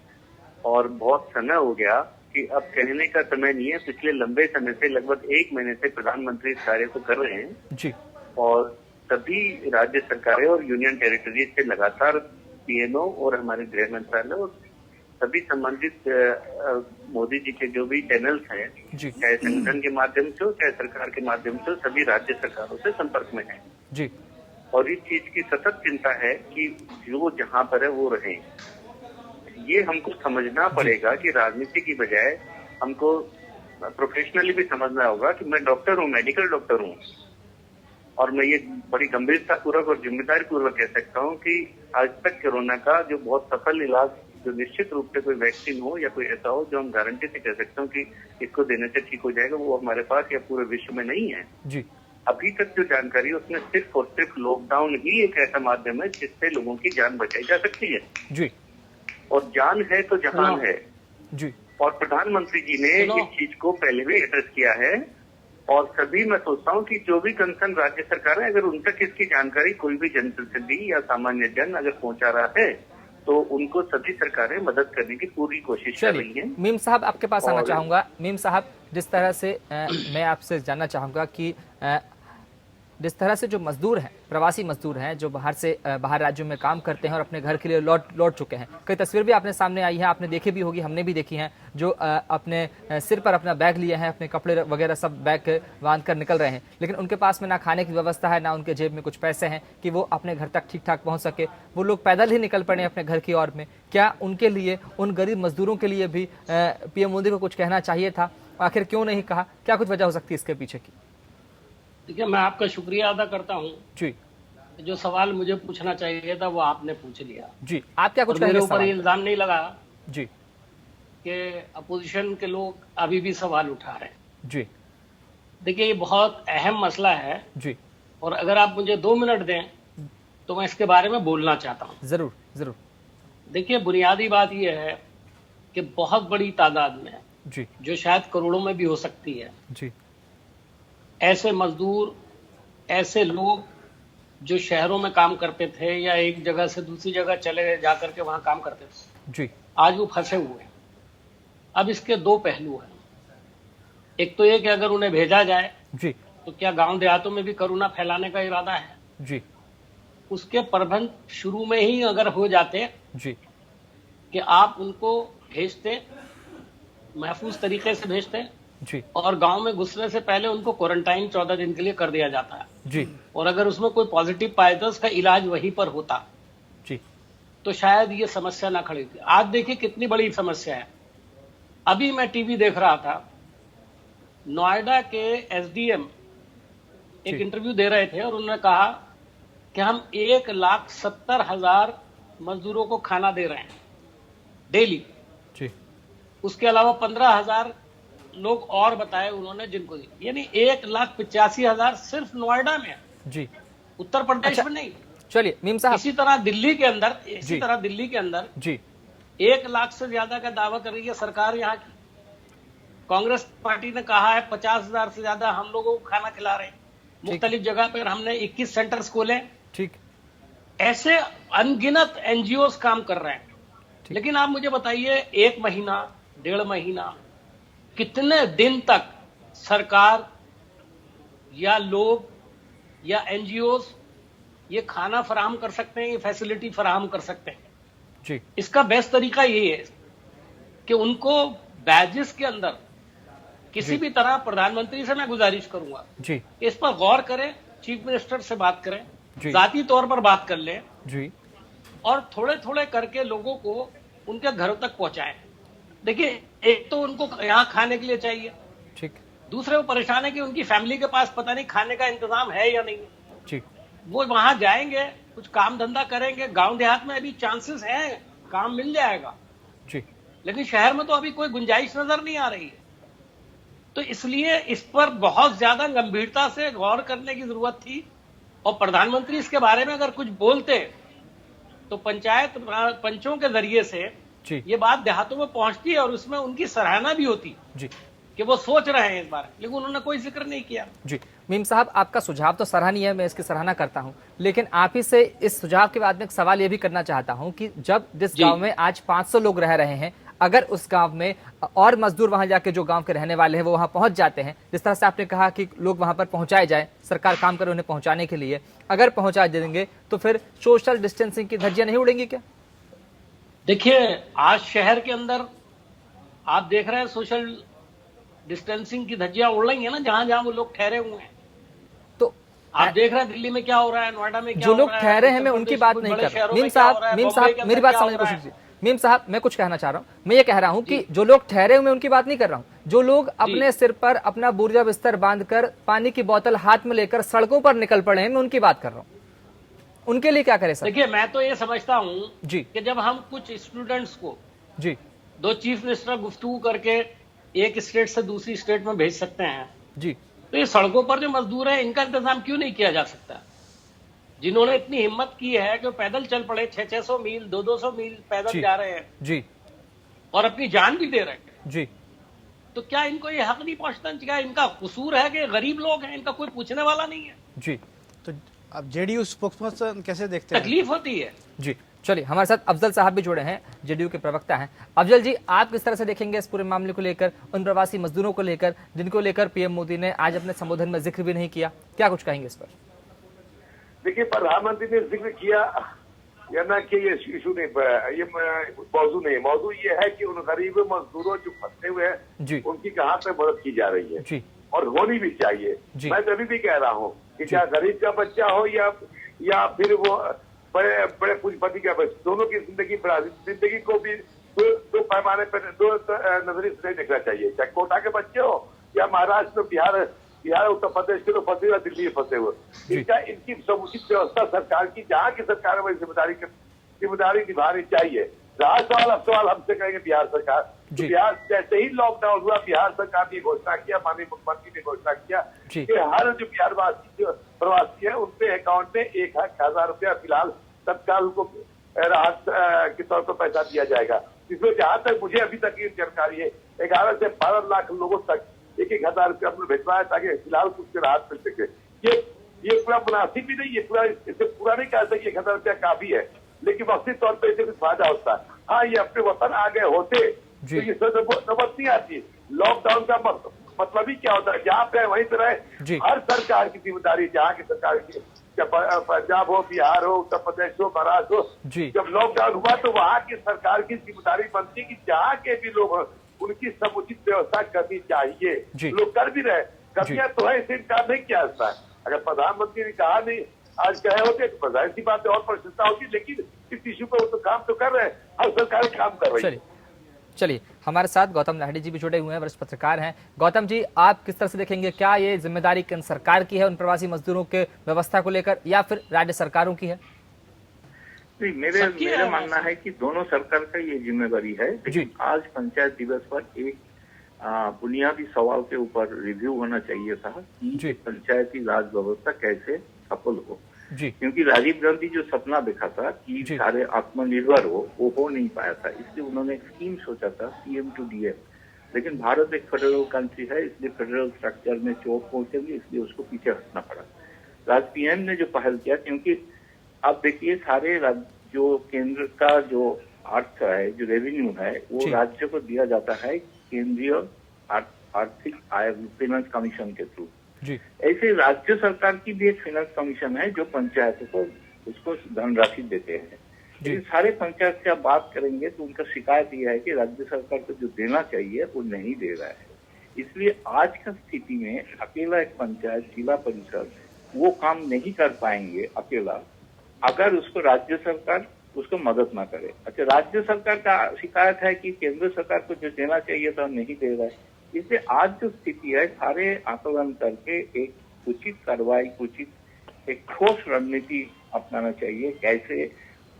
S4: और बहुत समय हो गया कि अब कहने का समय नहीं है। पिछले लंबे समय से, लगभग 1 महीने से प्रधानमंत्री इस कार्य को कर रहे हैं
S1: जी,
S4: और सभी राज्य सरकारें और यूनियन टेरिटरीज से लगातार पीएमओ और हमारे गृह मंत्रालय और सभी संबंधित मोदी जी के जो भी चैनल्स हैं, चाहे संगठन के माध्यम से हो चाहे सरकार के माध्यम से, सभी राज्य सरकारों से संपर्क में है
S1: जी,
S4: और इस चीज की सतत चिंता है कि जो जहां पर है वो रहे। ये हमको समझना पड़ेगा कि राजनीति की बजाय हमको प्रोफेशनली भी समझना होगा कि मैं डॉक्टर हूँ, मेडिकल डॉक्टर हूँ, और मैं ये बड़ी गंभीरता पूर्वक और जिम्मेदारी पूर्वक कह सकता हूँ कि आज तक कोरोना का जो बहुत सफल इलाज, जो निश्चित रूप से कोई वैक्सीन हो या कोई ऐसा हो जो हम गारंटी से कह सकते हो कि इसको देने से ठीक हो जाएगा, वो हमारे पास या पूरे विश्व में नहीं है
S1: जी।
S4: अभी तक जो जानकारी है उसमें सिर्फ और सिर्फ लॉकडाउन ही एक ऐसा माध्यम है जिससे लोगों की जान बचाई जा सकती है
S1: जी,
S4: और जान है तो जहान है
S1: जी।
S4: और प्रधानमंत्री जी ने इस चीज को पहले भी एड्रेस किया है और सभी, मैं सोचता हूँ कि जो भी कंसर्न राज्य सरकार है, अगर उन तक इसकी जानकारी कोई भी जनप्रतिनिधि या सामान्य जन अगर पहुंचा रहा है तो उनको सभी सरकारें मदद करने की पूरी कोशिश कर रही हैं।
S1: मीम साहब, आपके पास आना चाहूंगा। मीम साहब, जिस तरह से मैं आपसे जानना चाहूंगा कि जिस तरह से जो मजदूर हैं, प्रवासी मजदूर हैं जो बाहर राज्यों में काम करते हैं और अपने घर के लिए लौट चुके हैं, कई तस्वीर भी आपने सामने आई है, आपने देखी भी होगी, हमने भी देखी हैं, जो अपने सिर पर अपना बैग लिए हैं, अपने कपड़े वगैरह सब बैग बांध कर निकल रहे हैं, लेकिन उनके पास में ना खाने की व्यवस्था है, ना उनके जेब में कुछ पैसे हैं कि वो अपने घर तक ठीक ठाक पहुँच सके। वो लोग पैदल ही निकल पड़े अपने घर की ओर में। क्या उनके लिए, उन गरीब मजदूरों के लिए भी पीएम मोदी को कुछ कहना चाहिए था? आखिर क्यों नहीं कहा? क्या कुछ वजह हो सकती है इसके पीछे की?
S5: देखिए, मैं आपका शुक्रिया अदा करता हूँ
S1: जी।
S5: जो सवाल मुझे पूछना चाहिए था वो आपने पूछ लिया
S1: जी। आप क्या कुछ
S5: मेरे ऊपर इल्जाम नहीं लगा
S1: जी
S5: कि अपोजिशन के लोग अभी भी सवाल उठा रहे हैं।
S1: जी।
S5: देखिए, ये बहुत अहम मसला है
S1: जी,
S5: और अगर आप मुझे 2 मिनट दें तो मैं इसके बारे में बोलना चाहता हूँ।
S1: जरूर जरूर।
S5: देखिए, बुनियादी बात यह है कि बहुत बड़ी तादाद में
S1: जी,
S5: जो शायद करोड़ों में भी हो सकती है,
S1: जी,
S5: ऐसे मजदूर, ऐसे लोग जो शहरों में काम करते थे या एक जगह से दूसरी जगह चले जा करके वहां काम करते थे
S1: जी,
S5: आज वो फंसे हुए हैं। अब इसके 2 पहलू हैं। एक तो ये कि अगर उन्हें भेजा जाए
S1: जी,
S5: तो क्या गांव देहातों में भी कोरोना फैलाने का इरादा है?
S1: जी,
S5: उसके प्रबंध शुरू में ही अगर हो जाते
S1: जी,
S5: कि आप उनको भेजते, महफूज तरीके से भेजते,
S1: जी
S5: और गांव में घुसने से पहले उनको क्वारंटाइन 14 दिन के लिए कर दिया जाता है।
S1: जी
S5: और अगर उसमें कोई पॉजिटिव पाया तो उसका इलाज वहीं पर होता
S1: जी
S5: तो शायद ये समस्या ना खड़ी थी। आज देखिए कितनी बड़ी समस्या है। अभी मैं टीवी देख रहा था, नोएडा के एसडीएम एक
S1: जी।
S5: इंटरव्यू दे रहे थे और उन्होंने कहा कि हम 1,70,000 मजदूरों को खाना दे रहे हैं डेली।
S1: जी
S5: उसके अलावा 15,000 लोग और बताए उन्होंने जिनको दी, यानी 1,85,000 सिर्फ नोएडा में है,
S1: जी।
S5: उत्तर प्रदेश
S1: अच्छा,
S5: में नहीं।
S1: चलिए मीम साहब।
S5: इसी तरह दिल्ली के अंदर
S1: जी
S5: 1 लाख से ज्यादा का दावा कर रही है सरकार यहाँ की। कांग्रेस पार्टी ने कहा है 50,000 से ज्यादा हम लोगों को खाना खिला रहे हैं। मुख्तलिफ जगह पर हमने 21 सेंटर्स खोले।
S1: ठीक।
S5: ऐसे अनगिनत एनजीओ काम कर रहे हैं। लेकिन आप मुझे बताइए, 1 महीना 1.5 महीना कितने दिन तक सरकार या लोग या एनजीओ ये खाना फराहम कर सकते हैं, ये फैसिलिटी फराहम कर सकते हैं?
S1: जी
S5: इसका बेस्ट तरीका ये है कि उनको बैजेस के अंदर किसी भी तरह, प्रधानमंत्री से मैं गुजारिश करूंगा
S1: जी
S5: इस पर गौर करें, चीफ मिनिस्टर से बात करें,
S1: जी।
S5: जाती तौर पर बात कर लें
S1: जी
S5: और थोड़े थोड़े करके लोगों को उनके घरों तक पहुंचाएं। देखिए, एक तो उनको यहाँ खाने के लिए चाहिए,
S1: ठीक।
S5: दूसरे वो परेशान है कि उनकी फैमिली के पास पता नहीं खाने का इंतजाम है या नहीं है।
S1: जी
S5: वो वहां जाएंगे, कुछ काम धंधा करेंगे। गांव देहात में अभी चांसेस हैं, काम मिल जाएगा,
S1: जी
S5: लेकिन शहर में तो अभी कोई गुंजाइश नजर नहीं आ रही है। तो इसलिए इस पर बहुत ज्यादा गंभीरता से गौर करने की जरूरत थी और प्रधानमंत्री इसके बारे में अगर कुछ बोलते तो पंचों के जरिए से
S1: जी
S5: ये बात देहातों में पहुंचती और उसमें उनकी सराहना भी होती
S1: जी
S5: कि वो सोच रहे हैं इस बारे में, लेकिन उन्होंने कोई जिक्र नहीं किया।
S1: जी। मीम साहब, आपका सुझाव तो सराहनीय है, मैं इसकी सराहना करता हूं, लेकिन आप ही से इस सुझाव के बाद में एक सवाल ये भी करना चाहता हूं कि जब जिस गांव में आज 500 लोग रह रहे हैं, अगर उस गांव में और मजदूर वहां जाके जो गांव के रहने वाले हैं वो वहां पहुंच जाते हैं, जिस तरह से आपने कहा कि लोग वहां पर पहुंचाए जाए, सरकार काम करे उन्हें पहुंचाने के लिए, अगर पहुंचा देंगे तो फिर सोशल डिस्टेंसिंग की धज्जियां नहीं उड़ेंगी क्या?
S5: देखिए, आज शहर के अंदर आप देख रहे हैं सोशल डिस्टेंसिंग की धज्जियां उड़ रही है ना, जहां जहां वो लोग ठहरे हुए हैं।
S1: तो
S5: आप देख रहे हैं दिल्ली में क्या हो रहा है, नोएडा में क्या
S1: जो
S5: हो
S1: लोग
S5: रहा है,
S1: ठहरे हैं मैं उनकी बात नहीं कर रहा। मीम साहब मेरी बात समझने की कोशिश कीजिए। मीम साहब, मैं कुछ कहना चाह रहा हूं, मैं ये कह रहा हूं कि जो लोग ठहरे हुए उनकी बात नहीं कर रहा हूं, जो लोग अपने सिर पर अपना बोरिया बिस्तर बांधकर पानी की बोतल हाथ में लेकर सड़कों पर निकल पड़े हैं, मैं उनकी बात कर रहा हूं। उनके लिए क्या करें सर?
S5: देखिए, मैं तो ये समझता हूं
S1: जी
S5: कि जब हम कुछ स्टूडेंट्स को
S1: जी
S5: 2 चीफ मिनिस्टर गुफ्तगू करके एक स्टेट से दूसरी स्टेट में भेज सकते हैं,
S1: जी,
S5: तो ये सड़कों पर जो मजदूर हैं इनका इंतजाम क्यों नहीं किया जा सकता? जिन्होंने इतनी हिम्मत की है कि पैदल चल पड़े, 600 मील 200 मील पैदल जा रहे हैं
S1: जी
S5: और अपनी जान भी दे रहे हैं,
S1: जी,
S5: तो क्या इनको ये हक नहीं पहुंचता? क्या इनका कसूर है कि गरीब लोग हैं, इनका कोई पूछने वाला नहीं है?
S1: जी।
S8: तो अब जेडीयू स्पोक्सपर्सन कैसे देखते हैं?
S5: तकलीफ होती है।
S1: जी, चलिए हमारे साथ अफजल साहब भी जुड़े हैं, जेडीयू के प्रवक्ता हैं। अफजल जी, आप किस तरह से देखेंगे इस पूरे मामले को लेकर, उन प्रवासी मजदूरों को लेकर जिनको लेकर पीएम मोदी ने आज अपने संबोधन में जिक्र भी नहीं किया, क्या कुछ कहेंगे इस पर?
S7: देखिए, प्रधानमंत्री ने जिक्र किया या ना कि ये इशू नहीं, ये मौजू नहीं, मौजू ये है कि उन गरीब मजदूरों जो फंसे हुए हैं उनकी कहाँ तक मदद की जा रही है
S1: जी, और
S7: होनी भी चाहिए। मैं तभी भी कह रहा हूँ कि क्या गरीब का बच्चा हो या फिर वो बड़े पूंजीपति का बच्चा, दोनों की जिंदगी को भी दो पैमाने पर, दो नजरिए से नहीं देखना चाहिए। चाहे कोटा के बच्चे हो या महाराष्ट्र, बिहार, उत्तर प्रदेश के तो फंसे हुए, दिल्ली में फंसे हुए, इनकी समुचित व्यवस्था सरकार की, जहाँ की सरकार है वही जिम्मेदारी निभानी चाहिए। रहा सवाल हमसे कहेंगे बिहार सरकार, तो बिहार जैसे ही लॉकडाउन हुआ, बिहार सरकार ने घोषणा किया, माननीय मुख्यमंत्री ने घोषणा किया कि हर जो बिहारवासी जो प्रवासी है उनके अकाउंट में 1,000 रुपया फिलहाल तत्काल उनको राहत के तौर पर पैसा दिया जाएगा। इसमें जहां तक मुझे अभी तक ये जानकारी है, 11 से 12 लाख लोगों तक 1,000 रुपया हमने भिजवाया ताकि फिलहाल कुछ राहत मिल सके। ये पूरा मुनासिब भी नहीं, ये पूरा, इससे पूरा नहीं कह सकते 1,000 रुपया काफी है, लेकिन वक्ती तौर पर इससे कुछ फायदा होता है। हाँ, ये अपने वतन आ गए होते तो ये नौबत नहीं आती। लॉकडाउन का मतलब ही क्या होता है, जहाँ पे वहीं पे रहे। हर सरकार की जिम्मेदारी, जहाँ की सरकार की, पंजाब हो, बिहार हो, उत्तर प्रदेश हो, महाराष्ट्र हो, जब लॉकडाउन हुआ तो वहाँ की सरकार की जिम्मेदारी बनती है कि जहाँ के भी लोग उनकी समुचित व्यवस्था करनी चाहिए।
S1: जी।
S7: लोग कर भी रहे, कमियां तो है, इसे इनकार नहीं किया जाता है। अगर प्रधानमंत्री ने कहा नहीं, आज कहे होते तो जाहिर सी बात है और प्रशंसा होती, लेकिन इस इश्यू पर वो तो काम तो कर रहे हैं, हर सरकार काम कर रही है।
S1: चलिए हमारे साथ गौतम लाहिड़ी जी भी जुड़े हुए हैं, वरिष्ठ पत्रकार हैं। गौतम जी, आप किस तरह से देखेंगे, क्या ये जिम्मेदारी केंद्र सरकार की है उन प्रवासी मजदूरों के व्यवस्था को लेकर, या फिर राज्य सरकारों की है?
S6: नहीं, मेरा मानना है कि दोनों सरकार का ये जिम्मेदारी है। लेकिन आज पंचायत दिवस पर एक बुनियादी सवाल के ऊपर रिव्यू होना चाहिए था कि पंचायती राज व्यवस्था कैसे सफल हो। क्योंकि राजीव गांधी जो सपना देखा था कि सारे आत्मनिर्भर वो हो नहीं पाया था, इसलिए उन्होंने एक स्कीम सोचा था CM to DM। लेकिन भारत एक फेडरल कंट्री है, इसलिए फेडरल स्ट्रक्चर में चोट पहुंचेगी, इसलिए उसको पीछे हटना पड़ा। राज PM ने जो पहल किया, क्योंकि आप देखिए सारे जो केंद्र का जो अर्थ है, जो रेवेन्यू है, वो राज्य को दिया जाता है केंद्रीय आर्थिक आय फाइनेंस कमीशन के थ्रू। ऐसे राज्य सरकार की भी एक फाइनेंस कमीशन है जो पंचायतों को उसको धनराशि देते हैं। लेकिन सारे पंचायत से आप बात करेंगे तो उनका शिकायत यह है कि राज्य सरकार को जो देना चाहिए वो नहीं दे रहा है। इसलिए आज का स्थिति में अकेला एक पंचायत जिला परिषद वो काम नहीं कर पाएंगे अकेला, अगर उसको राज्य सरकार उसको मदद ना करे। अच्छा, राज्य सरकार का शिकायत है कि केंद्र सरकार को जो देना चाहिए था नहीं दे रहा है। इसलिए आज जो स्थिति है, सारे आकलन करके एक उचित कार्रवाई, उचित एक ठोस रणनीति अपनाना चाहिए, कैसे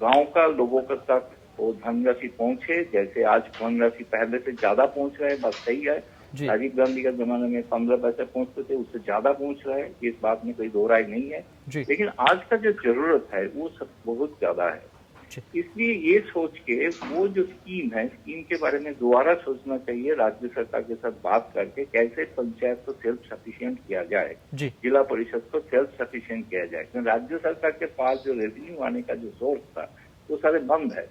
S6: गांव का लोगों के तक वो धनराशि पहुंचे। जैसे आज धनराशि पहले से ज्यादा पहुंच रहा है, बात सही है। राजीव गांधी के जमाने में 15 पैसे पहुंचते थे, उससे ज्यादा पहुंच रहा है, इस बात में कोई दो राय नहीं है। लेकिन आज का जो जरूरत है वो सब बहुत ज्यादा है। इसलिए ये सोच के वो जो स्कीम है, स्कीम के बारे में दोबारा सोचना चाहिए, राज्य सरकार के साथ बात करके कैसे पंचायत को सेल्फ सफिशिएंट किया जाए, जिला परिषद को सेल्फ सफिशिएंट किया जाए। क्योंकि राज्य सरकार के पास जो रेवेन्यू आने का जो सोर्स था वो सारे बंद है।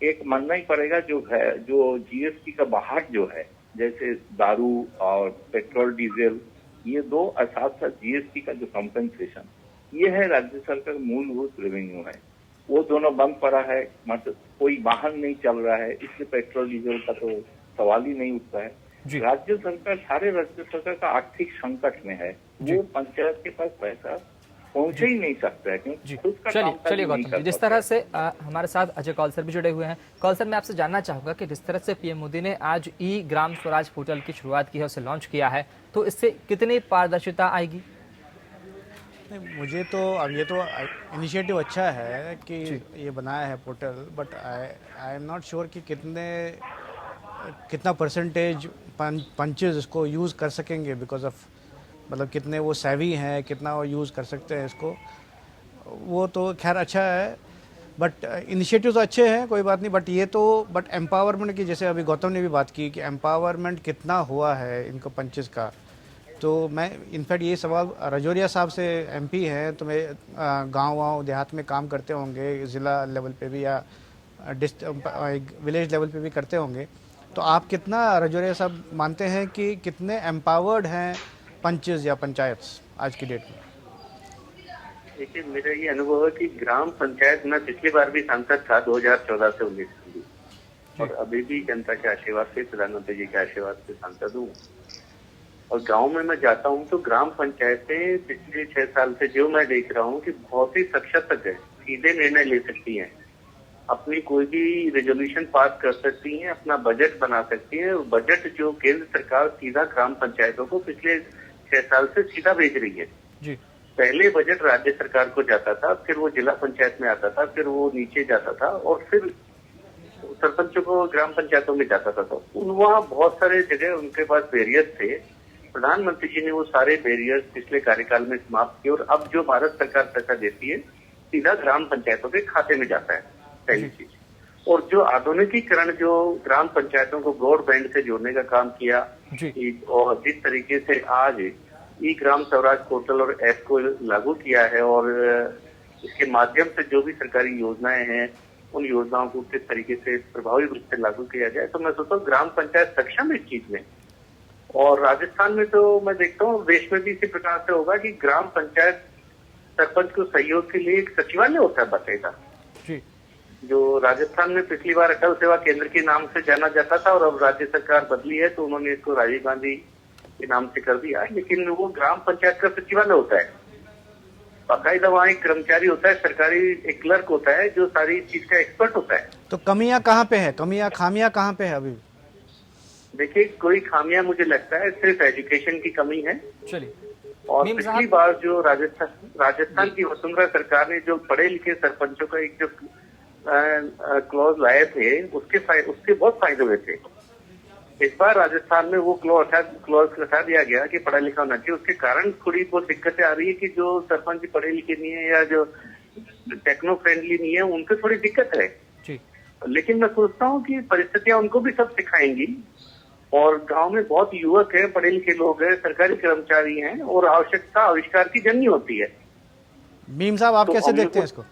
S6: एक मानना ही पड़ेगा जो है, जो GST का बाहर जो है, जैसे दारू और पेट्रोल डीजल, ये दो, और साथ साथ GST का जो कंपनसेशन, ये है राज्य सरकार मूलभूत रेवेन्यू है, वो दोनों बंद पड़ा है। मतलब कोई वाहन नहीं चल रहा है, इसलिए पेट्रोल डीजल का तो सवाल ही नहीं उठता है। राज्य सरकार, सारे राज्य सरकार का आर्थिक संकट में है, वो पंचायत के पास पैसा पहुंच ही नहीं सकता है क्योंकि उसका
S1: चलिए गौतम जी, जिस तरह से हमारे साथ अजय कौल सर भी जुड़े हुए हैं। कौल सर, मैं आपसे जानना चाहूंगा कि जिस तरह से PM मोदी ने आज ग्राम स्वराज पोर्टल की शुरुआत की है, उसे लॉन्च किया है, तो इससे कितनी पारदर्शिता आएगी?
S8: नहीं, मुझे तो अब ये तो इनिशिएटिव अच्छा है कि ये बनाया है portal, but I am not sure कि कितना परसेंटेज पंचेज इसको यूज़ कर सकेंगे, बिकॉज ऑफ मतलब कितने वो सेवी हैं, कितना वो यूज़ कर सकते हैं इसको। वो तो खैर अच्छा है, बट इनिशिएटिव तो अच्छे हैं, कोई बात नहीं। बट एम्पावरमेंट की, जैसे अभी गौतम ने भी बात की कि एम्पावरमेंट कितना हुआ है इनको पंचेज का, तो मैं इनफैक्ट ये सवाल राजौरिया साहब से, MP हैं, तो मैं गाँव देहात में काम करते होंगे, ज़िला लेवल पे भी या विलेज लेवल पे भी करते होंगे, तो आप कितना राजौरिया साहब मानते हैं कि कितने एम्पावर्ड हैं पंचेज या पंचायत आज की डेट में?
S4: देखिए, मेरा ये अनुभव है कि ग्राम पंचायत में पिछली बार भी सांसद था 2014 से 19 और अभी भी जनता के आशीर्वाद से, प्रधानमंत्री जी के आशीर्वाद से सांसद हूँ। और गांव में मैं जाता हूँ तो ग्राम पंचायतें पिछले 6 साल से जो मैं देख रहा हूँ कि बहुत ही सशक्त है, सीधे निर्णय ले सकती हैं, अपनी कोई भी रेजोल्यूशन पास कर सकती हैं, अपना बजट बना सकती हैं। बजट जो केंद्र सरकार सीधा ग्राम पंचायतों को पिछले 6 साल से सीधा भेज रही है। पहले बजट राज्य सरकार को जाता था, फिर वो जिला पंचायत में आता था, फिर वो नीचे जाता था और फिर सरपंचों को ग्राम पंचायतों में जाता था। तो वहाँ बहुत सारे जगह उनके पास बैरियर्स थे। प्रधानमंत्री जी ने वो सारे बैरियर्स पिछले कार्यकाल में समाप्त किए और अब जो भारत सरकार पैसा देती है सीधा ग्राम पंचायतों के खाते में जाता है, पहली चीज। और जो आधुनिकीकरण, जो ग्राम पंचायतों को ब्रॉडबैंड से जोड़ने का काम किया, और जिस तरीके से आज ग्राम स्वराज पोर्टल और ऐप को लागू किया है और इसके माध्यम से जो भी सरकारी योजनाएं हैं उन योजनाओं को किस तरीके से प्रभावी रूप से लागू किया जाए, तो मैं सोचता हूँ ग्राम पंचायत सक्षम है इस चीज में। और राजस्थान में तो मैं देखता हूँ, देश में भी इसी प्रकार से होगा कि ग्राम पंचायत सरपंच को सहयोग के लिए एक सचिवालय होता है बाकायदा, जो राजस्थान में पिछली बार अटल सेवा केंद्र के नाम से जाना जाता था और अब राज्य सरकार बदली है तो उन्होंने इसको राजीव गांधी के नाम से कर दिया है। लेकिन वो ग्राम पंचायत का सचिवालय होता है, बाकायदा वहाँ एक कर्मचारी होता है, सरकारी एक क्लर्क होता है जो सारी चीज का एक्सपर्ट होता है।
S8: तो कमियां कहाँ पे है, खामियां कहाँ पे है अभी?
S4: देखिए, कोई खामियां मुझे लगता है सिर्फ एजुकेशन की कमी है।
S1: चलिए,
S4: और पिछली बार जो राजस्थान की वसुंधरा सरकार ने जो पढ़े लिखे सरपंचों का एक जो क्लॉज लाए थे उसके बहुत फायदे हुए थे। इस बार राजस्थान में वो क्लॉज हटा दिया गया कि पढ़ा लिखा होना चाहिए। उसके कारण थोड़ी बहुत दिक्कतें आ रही है कि जो सरपंच पढ़े लिखे नहीं है या जो टेक्नो फ्रेंडली नहीं है उनसे थोड़ी दिक्कत है
S1: जी।
S4: लेकिन मैं सोचता हूँ कि परिस्थितियां उनको भी सब सिखाएंगी और गांव में बहुत युवक है, पढ़े लिखे लोग हैं, सरकारी कर्मचारी हैं और आवश्यकता आविष्कार की जननी होती है।
S8: मीम साहब, आप कैसे देखते हैं इसको,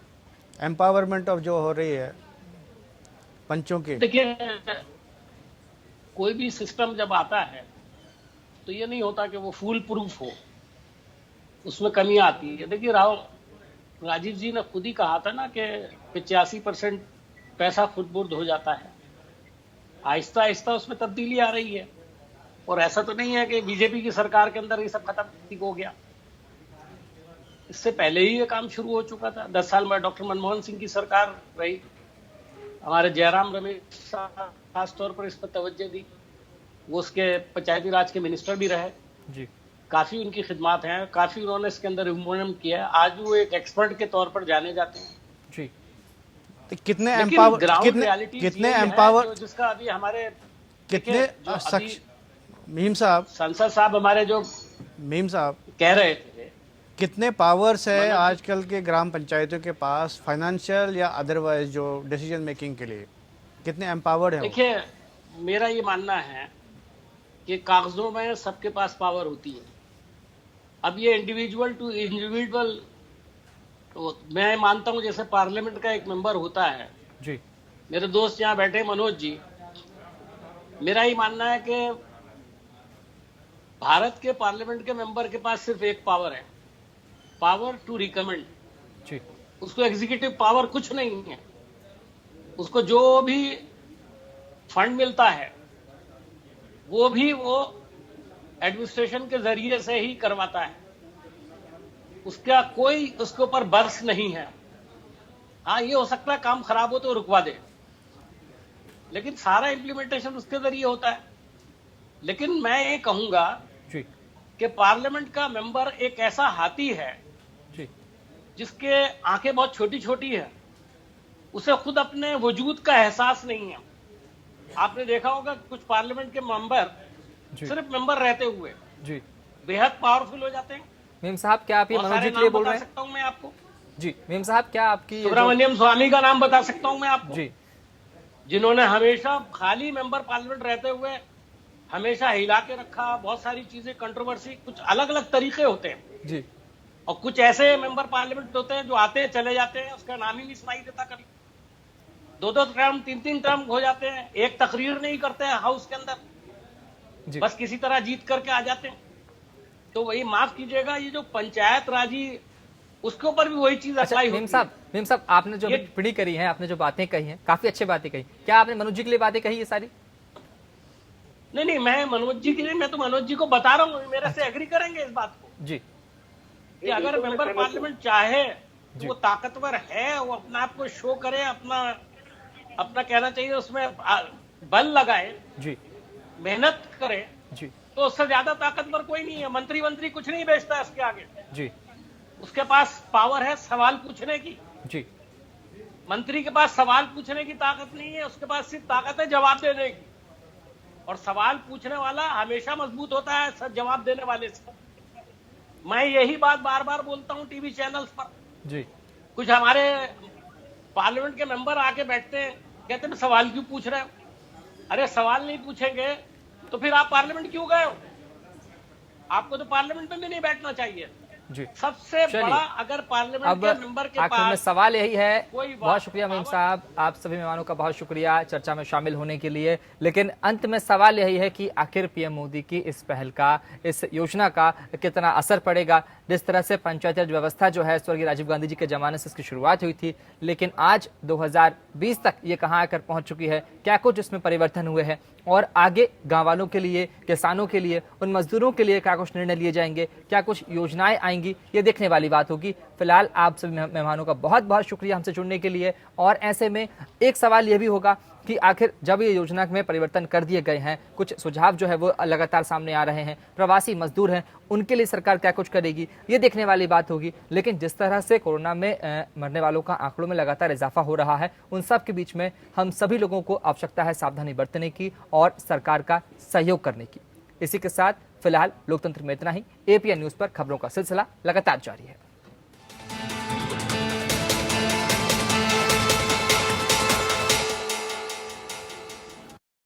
S8: एम्पावरमेंट ऑफ जो हो रही है पंचों की?
S5: देखिए, कोई भी सिस्टम जब आता है तो ये नहीं होता कि वो फुल प्रूफ हो, उसमें कमियां आती है। देखिए, राजीव जी ने खुद ही कहा था ना कि 85% पैसा खुद बुर्द हो जाता है। आहिस्ता आहिस्ता उसमें तब्दीली आ रही है और ऐसा तो नहीं है कि बीजेपी की सरकार के अंदर ये सब खत्म हो गया। इससे पहले ही ये काम शुरू हो चुका था। 10 साल में डॉक्टर मनमोहन सिंह की सरकार रही, हमारे जयराम रमेश खास तौर पर इस पर तवज्जो दी, वो उसके पंचायती राज के मिनिस्टर भी रहे
S1: जी।
S5: काफी उनकी खिदमत हैं, काफी उन्होंने इसके अंदर इन्वॉल्वमेंट किया है। आज वो एक एक्सपर्ट के तौर पर जाने जाते हैं
S1: जी।
S8: तो कितने
S5: एम्पावर जिसका अभी हमारे
S8: मीम साहब,
S5: संसद साहब हमारे जो
S8: मीम साहब
S5: कह रहे थे,
S8: कितने पावर्स है आजकल के ग्राम पंचायतों के पास, फाइनेंशियल या अदरवाइज, जो डिसीजन मेकिंग के लिए कितने एम्पावर्ड है?
S5: देखिए, मेरा ये मानना है कि कागजों में सबके पास पावर होती है। अब ये इंडिविजुअल टू इंडिविजुअल, तो मैं मानता हूं जैसे पार्लियामेंट का एक मेंबर होता है
S1: जी।
S5: मेरे दोस्त यहाँ बैठे मनोज जी, मेरा ही मानना है कि भारत के पार्लियामेंट के मेंबर के पास सिर्फ एक पावर है, पावर टू रिकमेंड
S1: जी।
S5: उसको एग्जीक्यूटिव पावर कुछ नहीं है। उसको जो भी फंड मिलता है वो भी वो एडमिनिस्ट्रेशन के जरिए से ही करवाता है, उसका कोई उसके ऊपर बर्स नहीं है। हाँ, ये हो सकता है काम खराब हो तो रुकवा दे, लेकिन सारा इम्प्लीमेंटेशन उसके जरिए होता है। लेकिन मैं ये कहूंगा कि पार्लियामेंट का मेंबर एक ऐसा हाथी है
S1: जी।
S5: जिसके आंखें बहुत छोटी छोटी है, उसे खुद अपने वजूद का एहसास नहीं है। आपने देखा होगा कुछ पार्लियामेंट के मेंबर सिर्फ मेंबर रहते हुए
S1: जी
S5: बेहद पावरफुल हो जाते हैं।
S1: मीम साहब, क्या आप ये मनोज जी के लिए बोल रहे हैं?
S5: सकता हूं मैं आपको
S1: जी। मीम साहब, क्या आपकी
S5: सुब्रमण्यम स्वामी का नाम बता सकता हूं मैं आपको
S1: जी,
S5: जिन्होंने हमेशा खाली मेंबर पार्लियामेंट रहते हुए हमेशा हिला के रखा। बहुत सारी चीजें कंट्रोवर्सी, कुछ अलग अलग तरीके होते हैं
S1: जी।
S5: और कुछ ऐसे मेंबर पार्लियामेंट होते हैं जो आते हैं चले जाते हैं, उसका नाम ही नहीं सुनाई देता। कभी 2-2 टर्म 3-3 टर्म हो जाते हैं, एक तकरीर नहीं करते हैं हाउस के अंदर
S1: जी।
S5: बस किसी तरह जीत करके आ जाते हैं। तो वही माफ कीजिएगा, ये जो पंचायत राजी, उसके ऊपर भी वही चीज अप्लाई होती है।
S1: मीम साहब, आपने जो टिप्पणी करी है, आपने जो बातें कही हैं, काफी अच्छी बातें कही। क्या आपने मनोज जी के लिए बातें कही ये सारी?
S5: नहीं, मैं मनोज जी के लिए, मैं तो मनोज जी को बता रहा हूँ, मेरे से एग्री करेंगे इस बात को
S1: जी
S5: कि अगर मेंबर पार्लियामेंट चाहे तो वो ताकतवर है, वो अपने आप को शो करे, अपना कहना चाहिए उसमें बल लगाए जी, मेहनत करे जी, तो उससे ज्यादा ताकतवर कोई नहीं है। मंत्री कुछ नहीं बेचता है इसके आगे जी। उसके पास पावर है सवाल पूछने की जी। मंत्री के पास सवाल पूछने की ताकत नहीं है, उसके पास सिर्फ ताकत है जवाब देने की। और सवाल पूछने वाला हमेशा मजबूत होता है सर जवाब देने वाले से। मैं यही बात बार बार बोलता हूं टीवी चैनल्स पर जी। कुछ हमारे पार्लियामेंट के मेंबर आके बैठते हैं, कहते हैं सवाल क्यों पूछ रहे हो? अरे सवाल नहीं पूछेंगे तो फिर आप पार्लियामेंट क्यों गए हो? आपको तो पार्लियामेंट में भी नहीं बैठना चाहिए।
S1: जी।
S5: सबसे
S1: चलिए।
S5: बड़ा अगर पार्लियामेंट
S1: अब
S5: के मेंबर के
S1: आखिर में
S5: पास
S1: सवाल यही है,
S5: कोई बात-
S1: बहुत शुक्रिया मोहन साहब, आप सभी मेहमानों का बहुत शुक्रिया चर्चा में शामिल होने के लिए। लेकिन अंत में सवाल यही है कि आखिर पीएम मोदी की इस पहल का, इस योजना का कितना असर पड़ेगा। जिस तरह से पंचायती राज व्यवस्था जो है स्वर्गीय राजीव गांधी जी के जमाने से इसकी शुरुआत हुई थी, लेकिन आज 2020 तक ये कहाँ आकर पहुंच चुकी है, क्या कुछ इसमें परिवर्तन हुए हैं और आगे गाँव वालों के लिए, किसानों के लिए, उन मजदूरों के लिए क्या कुछ निर्णय लिए जाएंगे, क्या कुछ योजनाएं आएंगी, ये देखने वाली बात होगी। फिलहाल आप सभी मेहमानों का बहुत बहुत शुक्रिया हमसे जुड़ने के लिए। और ऐसे में एक सवाल ये भी होगा कि आखिर जब ये योजना में परिवर्तन कर दिए गए हैं, कुछ सुझाव जो है वो लगातार सामने आ रहे हैं, प्रवासी मजदूर हैं, उनके लिए सरकार क्या कुछ करेगी, ये देखने वाली बात होगी। लेकिन जिस तरह से कोरोना में मरने वालों का आंकड़ों में लगातार इजाफा हो रहा है, उन सब के बीच में हम सभी लोगों को आवश्यकता है सावधानी बरतने की और सरकार का सहयोग करने की। इसी के साथ फिलहाल लोकतंत्र में इतना ही। एपीएन न्यूज पर खबरों का सिलसिला लगातार जारी है।